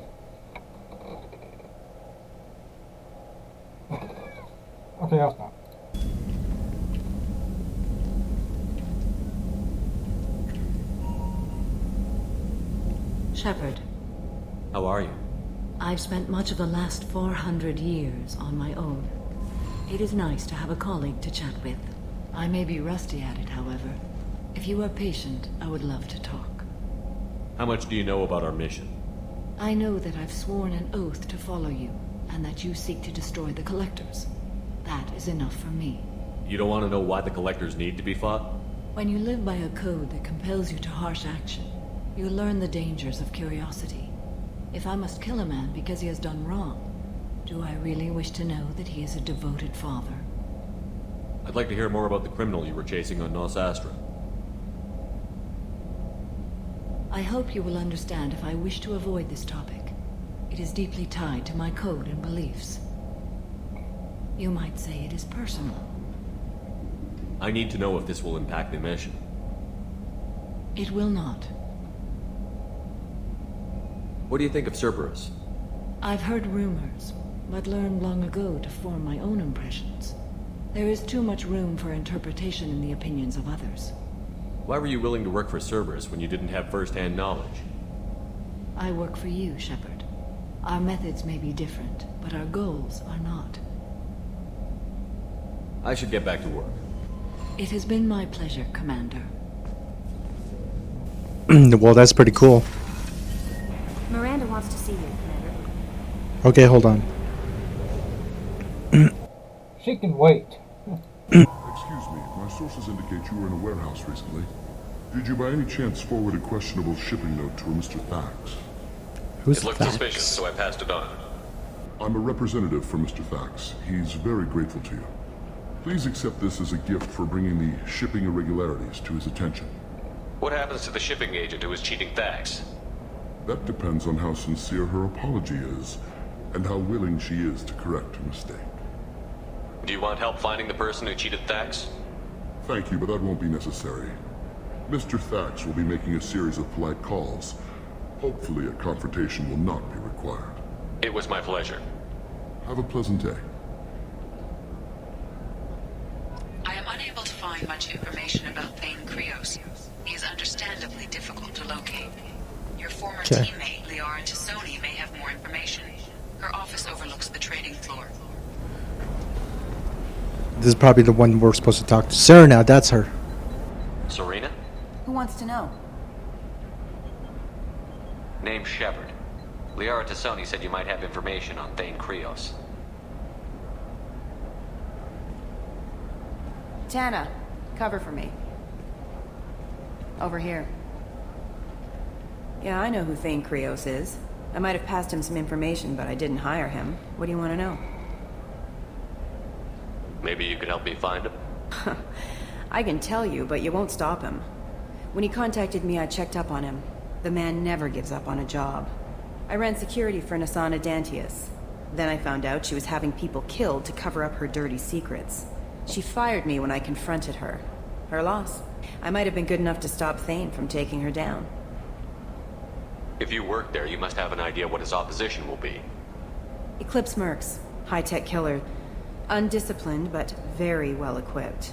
Okay, I'll stop. Shepard. How are you? I've spent much of the last 400 years on my own. It is nice to have a colleague to chat with. I may be rusty at it, however. If you are patient, I would love to talk. How much do you know about our mission? I know that I've sworn an oath to follow you, and that you seek to destroy the Collectors. That is enough for me. You don't want to know why the Collectors need to be fought? When you live by a code that compels you to harsh action, you learn the dangers of curiosity. If I must kill a man because he has done wrong, do I really wish to know that he is a devoted father? I'd like to hear more about the criminal you were chasing on Nos Astra. I hope you will understand if I wish to avoid this topic. It is deeply tied to my code and beliefs. You might say it is personal. I need to know if this will impact the mission. It will not. What do you think of Cerberus? I've heard rumors, but learned long ago to form my own impressions. There is too much room for interpretation in the opinions of others. Why were you willing to work for Cerberus when you didn't have first-hand knowledge? I work for you, Shepard. Our methods may be different, but our goals are not. I should get back to work. It has been my pleasure, Commander. Well, that's pretty cool. Miranda wants to see you, Commander. Okay, hold on. She can wait. Excuse me, my sources indicate you were in a warehouse recently. Did you by any chance forward a questionable shipping note to a Mr. Thax? Who's It looked Thax? suspicious, so I passed it on. I'm a representative for Mr. Thax. He's very grateful to you. Please accept this as a gift for bringing the shipping irregularities to his attention. What happens to the shipping agent who was cheating Thax? That depends on how sincere her apology is, and how willing she is to correct her mistake. Do you want help finding the person who cheated Thax? Thank you, but that won't be necessary. Mr. Thax will be making a series of polite calls. Hopefully a confrontation will not be required. It was my pleasure. Have a pleasant day. I am unable to find much information about Thane Krios. He is understandably difficult to locate. Your former teammate, Liara Tassoni, may have more information. Her office overlooks the trading floor. This is probably the one we're supposed to talk to. Serena, that's her. Serena? Who wants to know? Name's Shepard. Liara Tassoni said you might have information on Thane Krios. Tana, cover for me. Over here. Yeah, I know who Thane Krios is. I might have passed him some information, but I didn't hire him. What do you want to know? Maybe you could help me find him? I can tell you, but you won't stop him. When he contacted me, I checked up on him. The man never gives up on a job. I ran security for Nasana Dantius. Then I found out she was having people killed to cover up her dirty secrets. She fired me when I confronted her. Her loss. I might have been good enough to stop Thane from taking her down. If you work there, you must have an idea what his opposition will be. Eclipse Mercs. High-tech killer. Undisciplined, but very well equipped.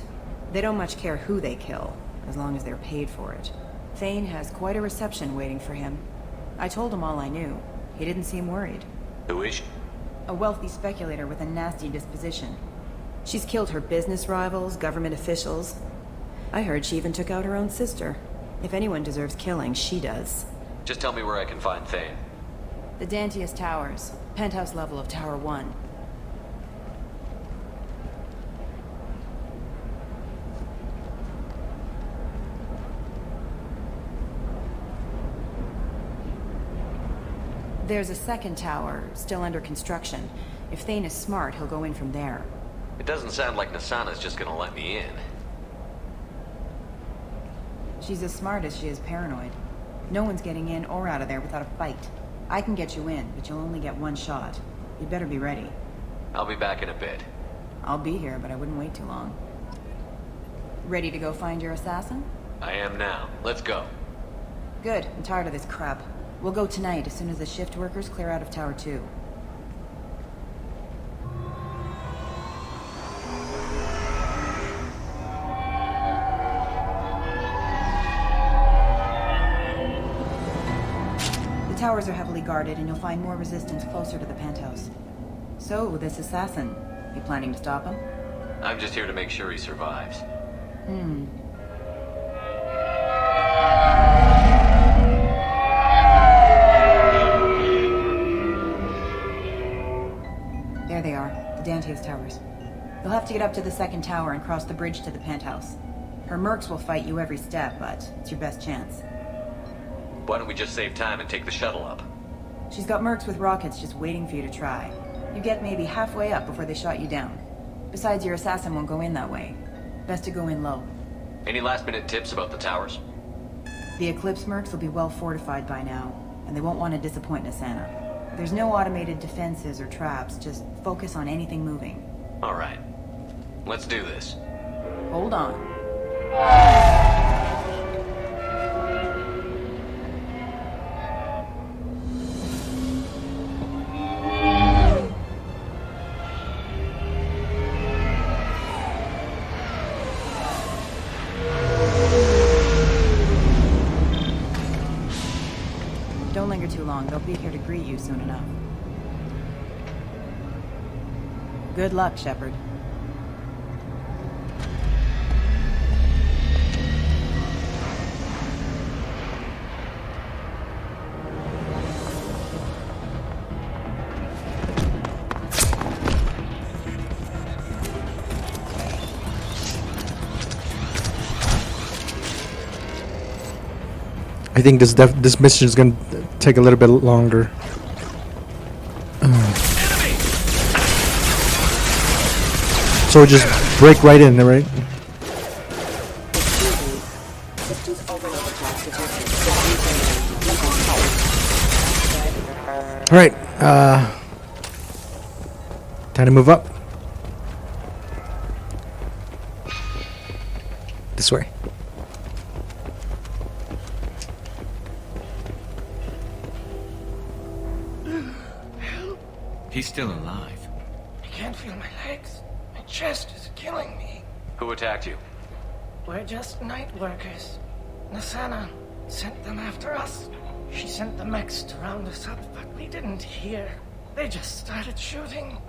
They don't much care who they kill, as long as they're paid for it. Thane has quite a reception waiting for him. I told him all I knew. He didn't seem worried. Who is she? A wealthy speculator with a nasty disposition. She's killed her business rivals, government officials. I heard she even took out her own sister. If anyone deserves killing, she does. Just tell me where I can find Thane. The Dantius Towers. Penthouse level of Tower 1. There's a second tower, still under construction. If Thane is smart, he'll go in from there. It doesn't sound like Nasana's just gonna let me in. She's as smart as she is paranoid. No one's getting in or out of there without a fight. I can get you in, but you'll only get one shot. You'd better be ready. I'll be back in a bit. I'll be here, but I wouldn't wait too long. Ready to go find your assassin? I am now. Let's go. Good. I'm tired of this crap. We'll go tonight as soon as the shift workers clear out of Tower 2. The towers are heavily guarded, and you'll find more resistance closer to the penthouse. So, this assassin, you planning to stop him? I'm just here to make sure he survives. There they are, the Dantius Towers. You'll have to get up to the second tower and cross the bridge to the penthouse. Her mercs will fight you every step, but it's your best chance. Why don't we just save time and take the shuttle up? She's got mercs with rockets just waiting for you to try. You get maybe halfway up before they shot you down. Besides, your assassin won't go in that way. Best to go in low. Any last-minute tips about the towers? The Eclipse mercs will be well fortified by now, and they won't want to disappoint Nasana. There's no automated defenses or traps, just focus on anything moving. All right. Let's do this. Hold on. They'll be here to greet you soon enough. Good luck, Shepard. I think this mission is gonna take a little bit longer. So we just break right in there, right? All right. Time to move up. This way. He's still alive. I can't feel my legs. My chest is killing me. Who attacked you? We're just night workers. Nasana sent them after us. She sent the mechs to round us up, but we didn't hear. They just started shooting.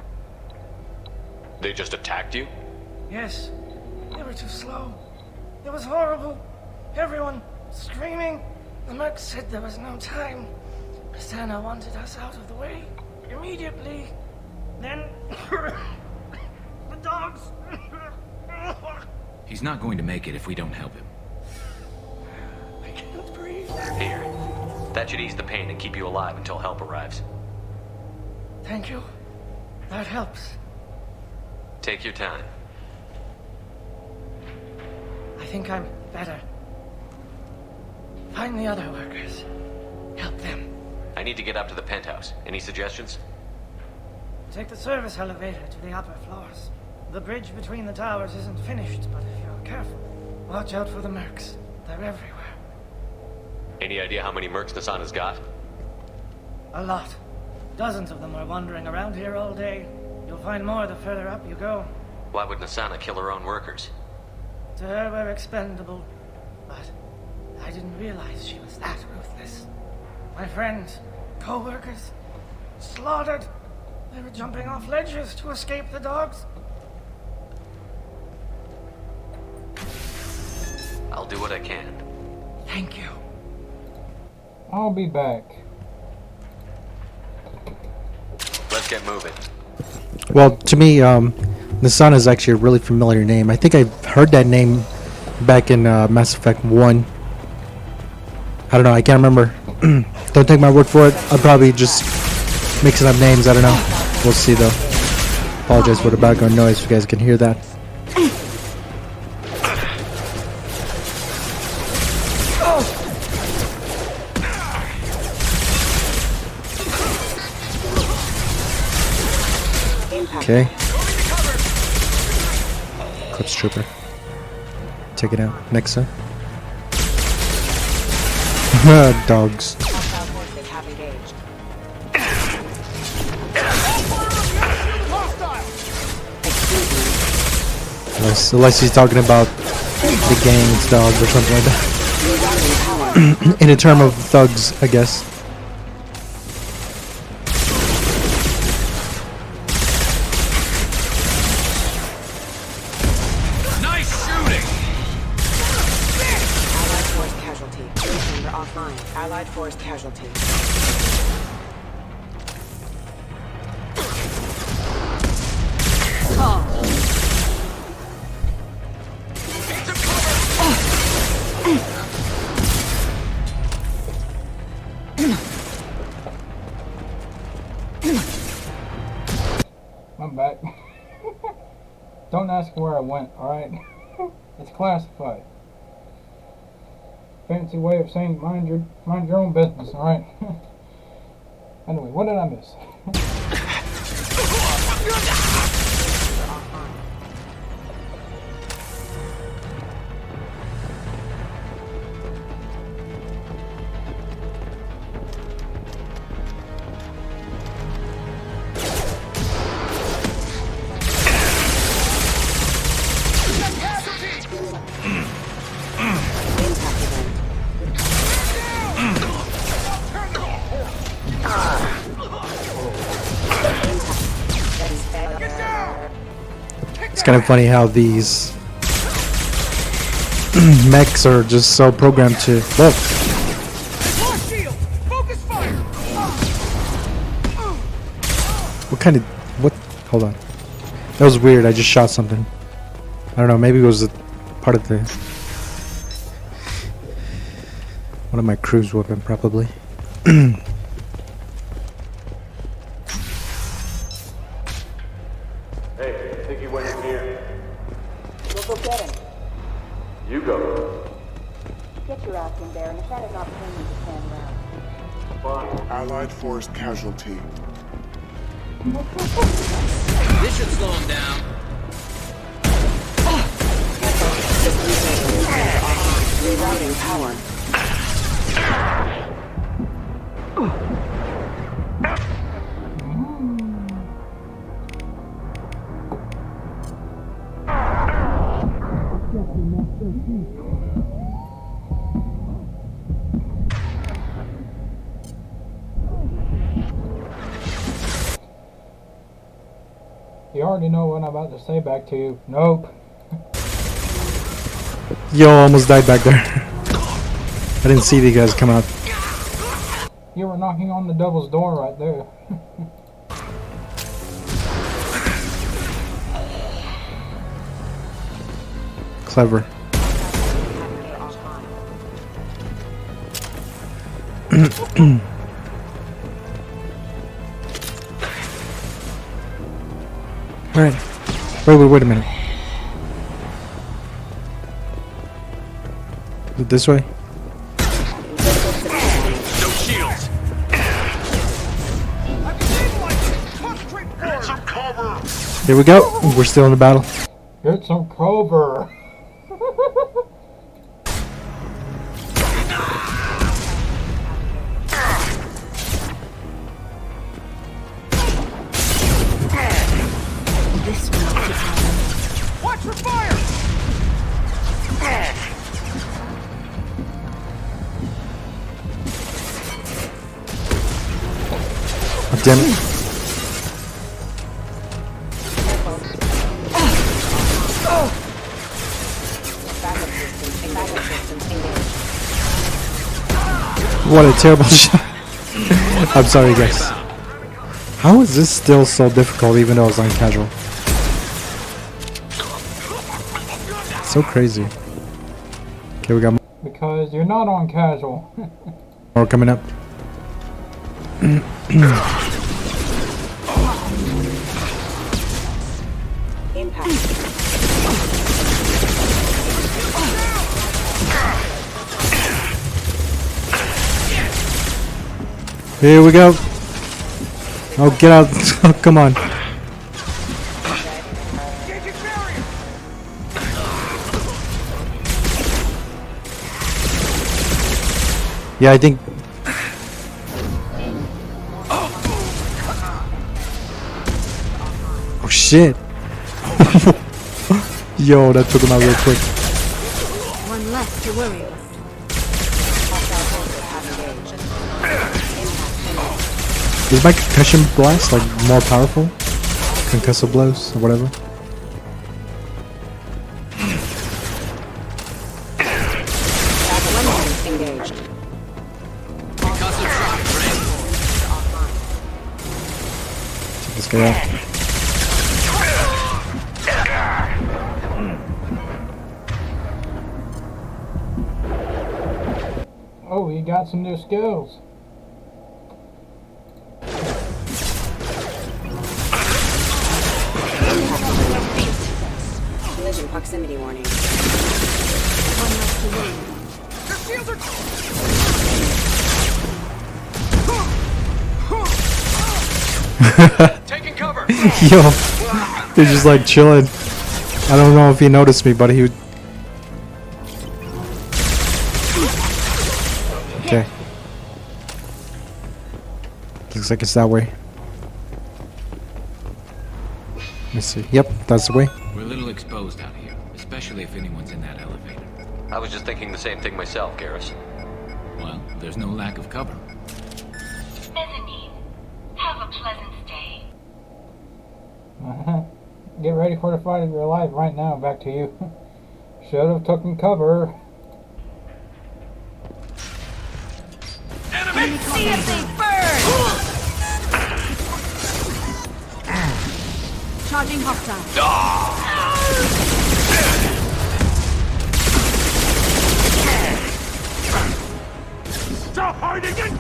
They just attacked you? Yes. They were too slow. It was horrible. Everyone screaming. The mechs said there was no time. Nasana wanted us out of the way. Immediately. Then the dogs. He's not going to make it if we don't help him. I can't breathe. Here. That should ease the pain and keep you alive until help arrives. Thank you. That helps. Take your time. I think I'm better. Find the other workers. Help them. I need to get up to the penthouse. Any suggestions? Take the service elevator to the upper floors. The bridge between the towers isn't finished, but if you're careful, watch out for the mercs. They're everywhere. Any idea how many mercs Nasana's got? A lot. Dozens of them are wandering around here all day. You'll find more the further up you go. Why would Nasana kill her own workers? To her, we're expendable. But I didn't realize she was that ruthless. My friends, co-workers, slaughtered. They were jumping off ledges to escape the dogs. I'll do what I can. Thank you. I'll be back. Let's get moving. Well, to me, Nasana is actually a really familiar name. I think I've heard that name back in Mass Effect 1. I don't know, I can't remember. Don't take my word for it. I'm probably just mixing up names, I don't know. We'll see though. Apologize for the background noise if you guys can hear that. Okay. Clips Trooper. Take it out. Nexa. Dogs. Unless he's talking about the gang's dogs or something like that. In a term of thugs, I guess. Nice shooting! Allied force casualty. Chamber offline. Allied force casualty. I'm back. Don't ask where I went, alright? It's classified. Fancy way of saying mind your own business, alright? Anyway, what did I miss? It's kind of funny how these mechs are just so programmed to look. What kind of what? Hold on. That was weird. I just shot something. I don't know. Maybe it was a part of the one of my crew's weapon, probably. Hey, I think he went in here. We'll go get him. You go. Get your ass in there, and if that is not paying you to stand around. Allied force casualty. This should slow him down. Rerouting power. You already know what I'm about to say back to you. Nope. Yo, almost died back there. I didn't see the guys come out. You were knocking on the devil's door right there. Clever. Alright. Wait a minute. Is it this way? No shields. Get some cover. Here we go. We're still in the battle. Get some cover. Watch for fire! Oh, damn it. What a terrible shot. I'm sorry, guys. How is this still so difficult even though it's on casual? So crazy. Okay, we got Because you're not on casual. more coming up. Here we go. Oh, get out. Oh, come on. Yeah, I think. Oh shit. Yo, that took him out real quick. One less to worry about. Is my concussion blast like more powerful? Concussive blows or whatever? Check this guy out. Oh, you got some new skills. Collision proximity warning. One less to worry about. Their shields are taking cover. Yo, they're just like chilling. I don't know if he noticed me, but he would. Okay. Looks like it's that way. Let me see. Yep, that's the way. We're a little exposed out here, especially if anyone's in that elevator. I was just thinking the same thing myself, Garrus. Well, there's no lack of cover. Mezzanine. Have a pleasant stay. get ready for the fight of your life right now. Back to you. Should have taken cover. Enemy! See if they burn! Charging hostile. Stop hiding it!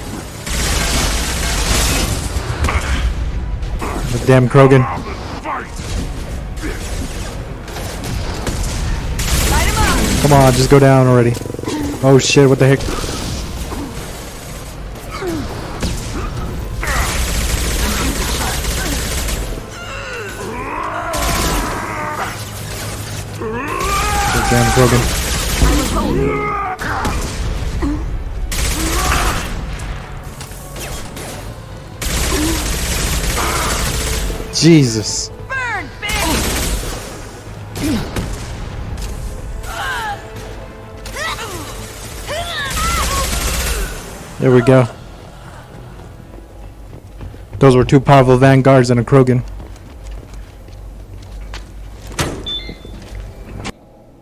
The damn Krogan. Come on, just go down already. Oh shit, what the heck? The damn Krogan. Jesus. Burn, There we go. Those were two powerful vanguards and a Krogan.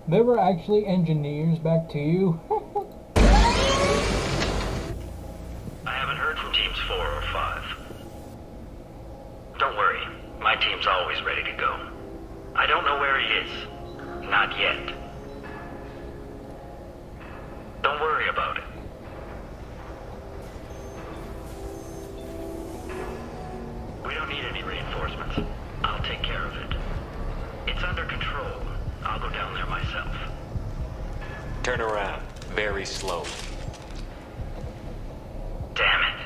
They were actually engineers. Back to you. I haven't heard from teams 4 or 5. Don't worry, my team's always ready to go. I don't know where he is. Not yet. Don't worry about it. We don't need any reinforcements. I'll take care of it. It's under control. I'll go down there myself. Turn around. Very slowly. Damn it.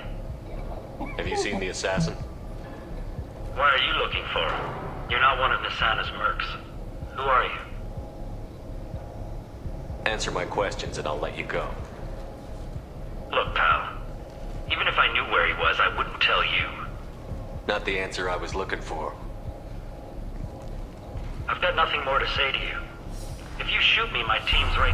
Have you seen the assassin? What are you looking for? You're not one of Nisana's mercs. Who are you? Answer my questions and I'll let you go. Look, pal. Even if I knew where he was, I wouldn't tell you. Not the answer I was looking for. I've got nothing more to say to you. If you shoot me, my team's right.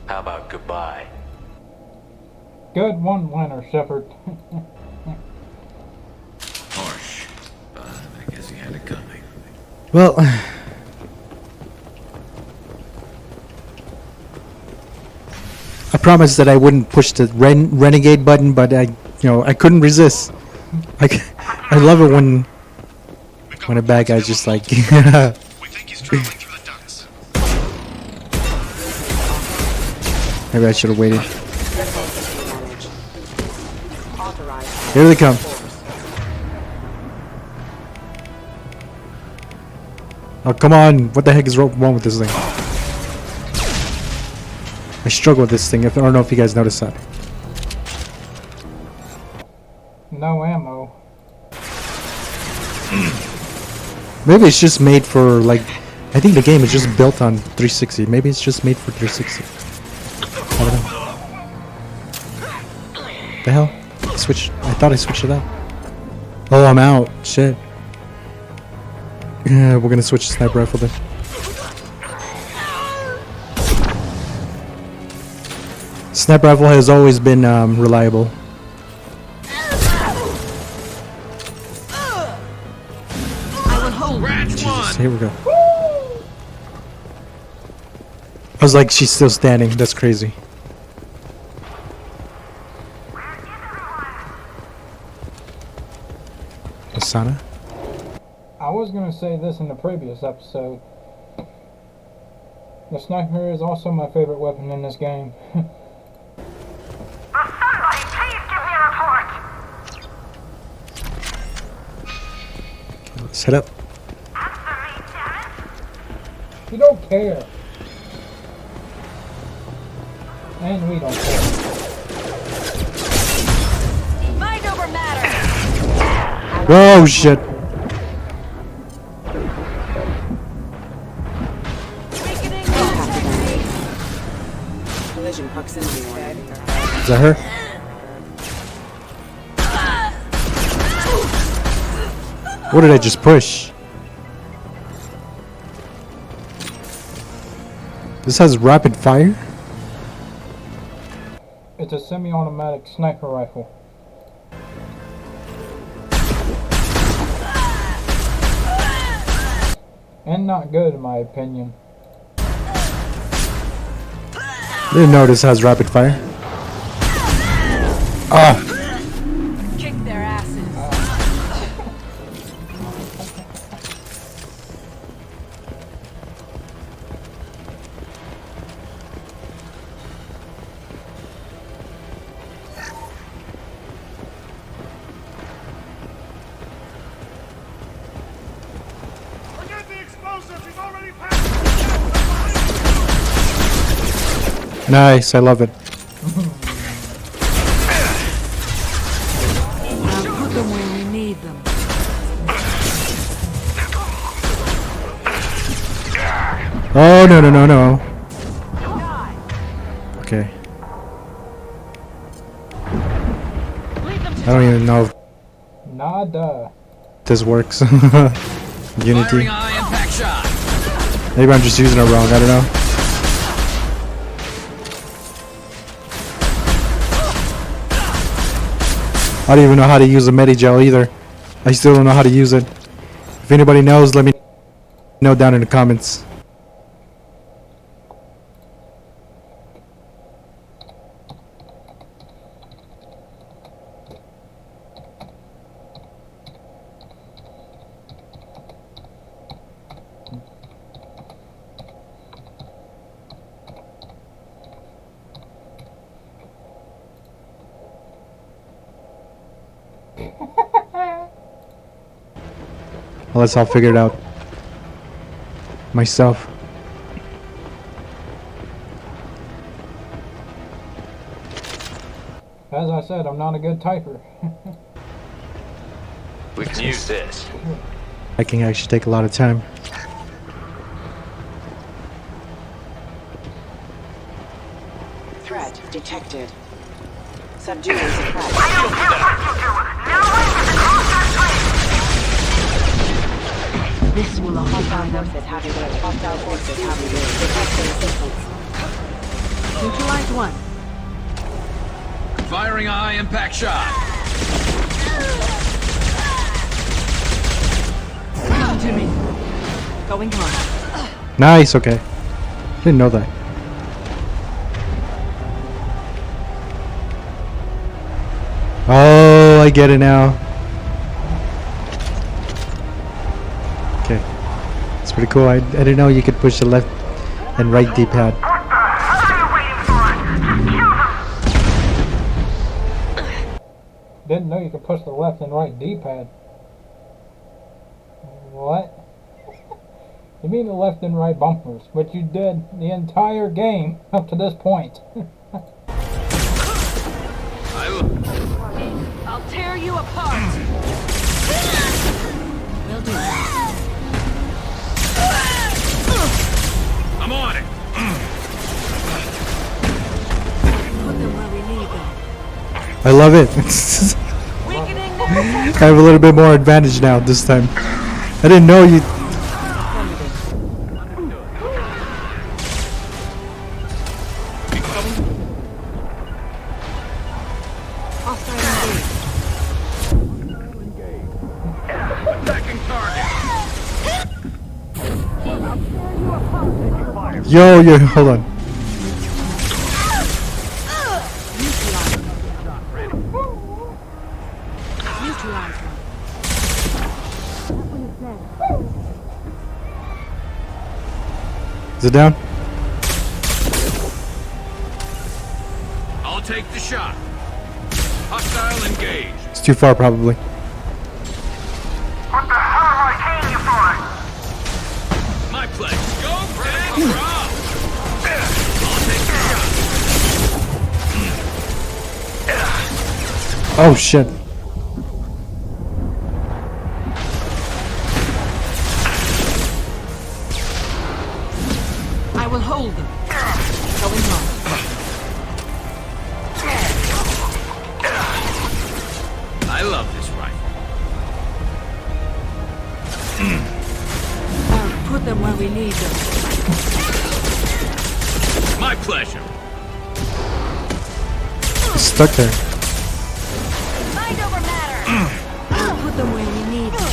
How about goodbye? Good one-liner, Shepard. Harsh, but I guess he had it coming. Well, I promised that I wouldn't push the renegade button, but I couldn't resist. I love it when a bad guy's just like. Maybe I should have waited. Here they come. Oh, come on. What the heck is wrong with this thing? I struggle with this thing. I don't know if you guys noticed that. No ammo. Maybe it's just made for, like... I think the game is just built on 360. Maybe it's just made for 360. I don't know. The hell? I thought I switched it out. Oh, I'm out. Shit. Yeah, we're gonna switch to sniper rifle then. Sniper rifle has always been reliable. Jesus, here we go. I was like, she's still standing. That's crazy. Asana? I was gonna say this in the previous episode. The sniper is also my favorite weapon in this game. Set up. You don't care. And we don't care. Mind over matter. Oh shit. Collision proximity warning. Is that her? What did I just push? This has rapid fire? It's a semi-automatic sniper rifle. And not good in my opinion. Didn't notice has rapid fire. Ah! Kick their asses. Nice, I love it. Now put them where we need them. Oh no no no no. Okay. I don't even know if Nada. this works. Unity. Firing eye impact shot. Maybe I'm just using it wrong, I don't know. I don't even know how to use a Medigel either. I still don't know how to use it. If anybody knows, let me know down in the comments. Unless I'll figure it out myself. As I said, I'm not a good typer. We can use this. I can actually take a lot of time. Threat detected. Subduing threat. This will all hostile forces having been hostile forces having been detected. Neutralize one. Firing eye impact shot. Come to me. Going home. Nice, okay. Didn't know that. Oh, I get it now. Okay. It's pretty cool. I didn't know you could push the left and right D-pad. Didn't know you could push the left and right D-pad. What? You mean the left and right bumpers, which you did the entire game up to this point. I'll tear you apart. Will do. I'm on it. Put them where we need them. I love it. I have a little bit more advantage now this time. I didn't know you... Yo, hold on. Is it down? I'll take the shot. Hostile engaged. It's too far, probably. What the hell am I paying you for? My place. Go, Fred. Drop. I'll take the shot. Oh, shit. I will hold them. Going home. I love this rifle. I'll put them where we need them. My pleasure. Stuck there. Mind over matter. I'll put them where we need them.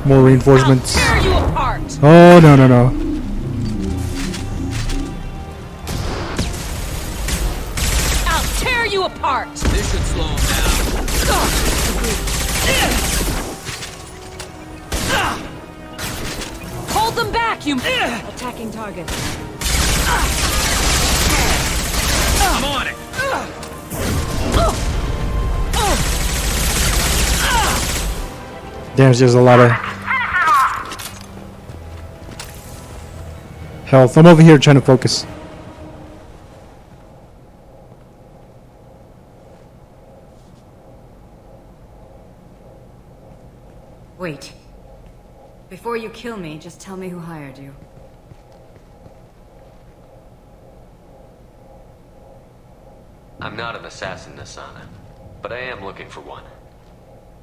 More reinforcements. Tear you apart! Oh, no, no, no. I'll tear you apart! This should slow him down. Hold them back, you... Attacking target. I'm on it. There's just a lot of health. I'm over here trying to focus. Wait. Before you kill me, just tell me who hired you. I'm not an assassin, Nasana, but I am looking for one.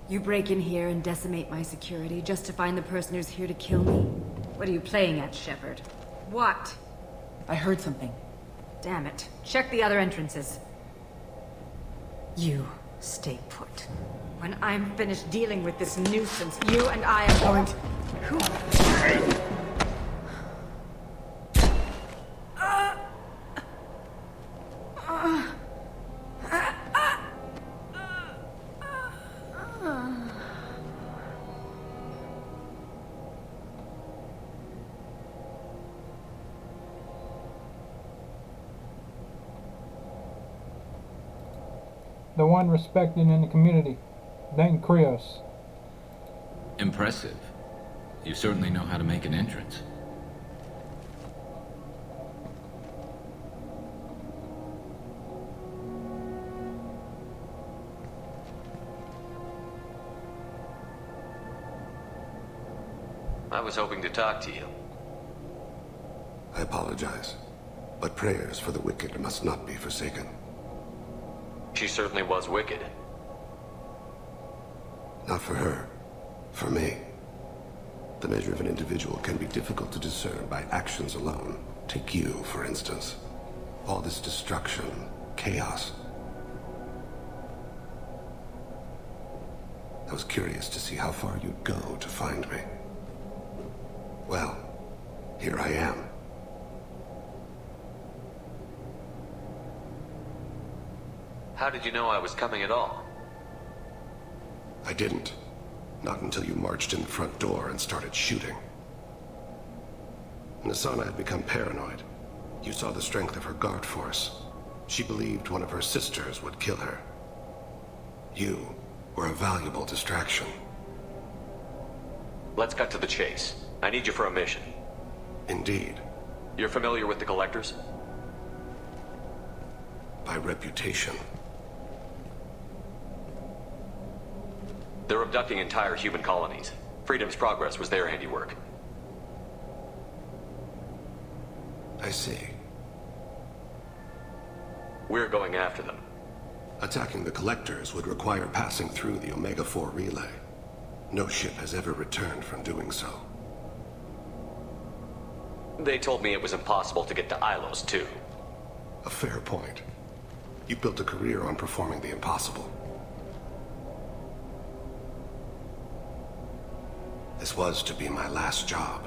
You break in here and decimate my security just to find the person who's here to kill me? What are you playing at, Shepard? What? I heard something. Damn it. Check the other entrances. You stay put. When I'm finished dealing with this nuisance, you and I are going to... The one respected in the community, Thane Krios. Impressive. You certainly know how to make an entrance. I was hoping to talk to you. I apologize, but prayers for the wicked must not be forsaken. She certainly was wicked. Not for her. For me. The measure of an individual can be difficult to discern by actions alone. Take you, for instance. All this destruction, chaos. I was curious to see how far you'd go to find me. Well, here I am. How did you know I was coming at all? I didn't. Not until you marched in the front door and started shooting. Nasana had become paranoid. You saw the strength of her guard force. She believed one of her sisters would kill her. You were a valuable distraction. Let's cut to the chase. I need you for a mission. Indeed. You're familiar with the Collectors? By reputation. They're abducting entire human colonies. Freedom's Progress was their handiwork. I see. We're going after them. Attacking the Collectors would require passing through the Omega-4 relay. No ship has ever returned from doing so. They told me it was impossible to get to Ilos, too. A fair point. You built a career on performing the impossible. This was to be my last job.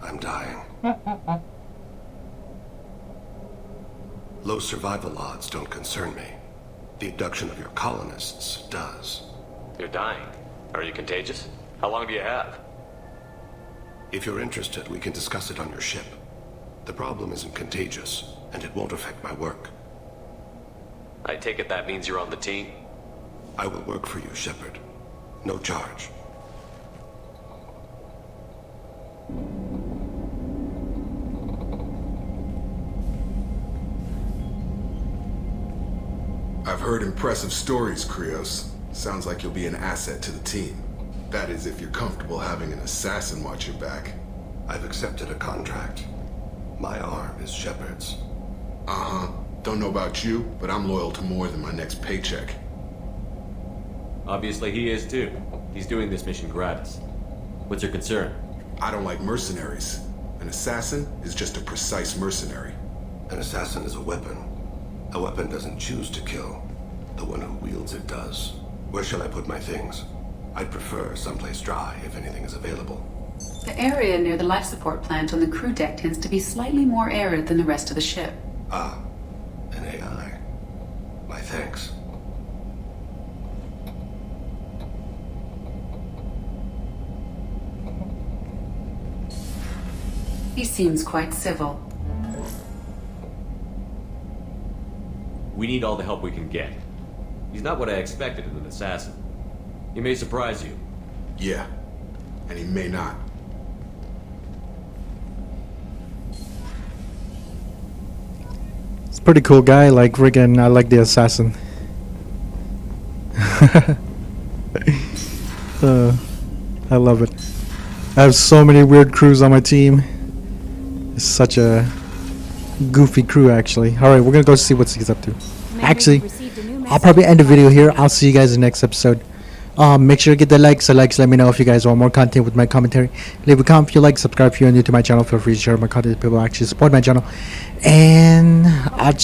I'm dying. Low survival odds don't concern me. The abduction of your colonists does. You're dying. Are you contagious? How long do you have? If you're interested, we can discuss it on your ship. The problem isn't contagious, and it won't affect my work. I take it that means you're on the team? I will work for you, Shepard. No charge. I've heard impressive stories, Krios. Sounds like you'll be an asset to the team. That is, if you're comfortable having an assassin watch your back. I've accepted a contract. My arm is Shepard's. Uh-huh. Don't know about you, but I'm loyal to more than my next paycheck. Obviously he is too. He's doing this mission gratis. What's your concern? I don't like mercenaries. An assassin is just a precise mercenary. An assassin is a weapon. A weapon doesn't choose to kill. The one who wields it does. Where shall I put my things? I'd prefer someplace dry if anything is available. The area near the life support plant on the crew deck tends to be slightly more arid than the rest of the ship. Ah, an AI. My thanks. He seems quite civil. We need all the help we can get. He's not what I expected in an assassin. He may surprise you. Yeah, and he may not. It's a pretty cool guy, like friggin' I like the assassin. I love it. I have so many weird crews on my team. It's such a goofy crew, actually. Alright, we're gonna go see what he's up to. Actually, I'll probably end the video here. I'll see you guys in the next episode. Make sure to get the likes. Let me know if you guys want more content with my commentary. Leave a comment if you like, subscribe if you're new to my channel. Feel free to share my content with people who actually support my channel. And I'll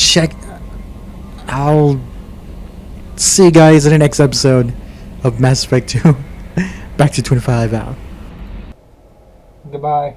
see you guys in the next episode of Mass Effect 2. Back to 25 out. Goodbye.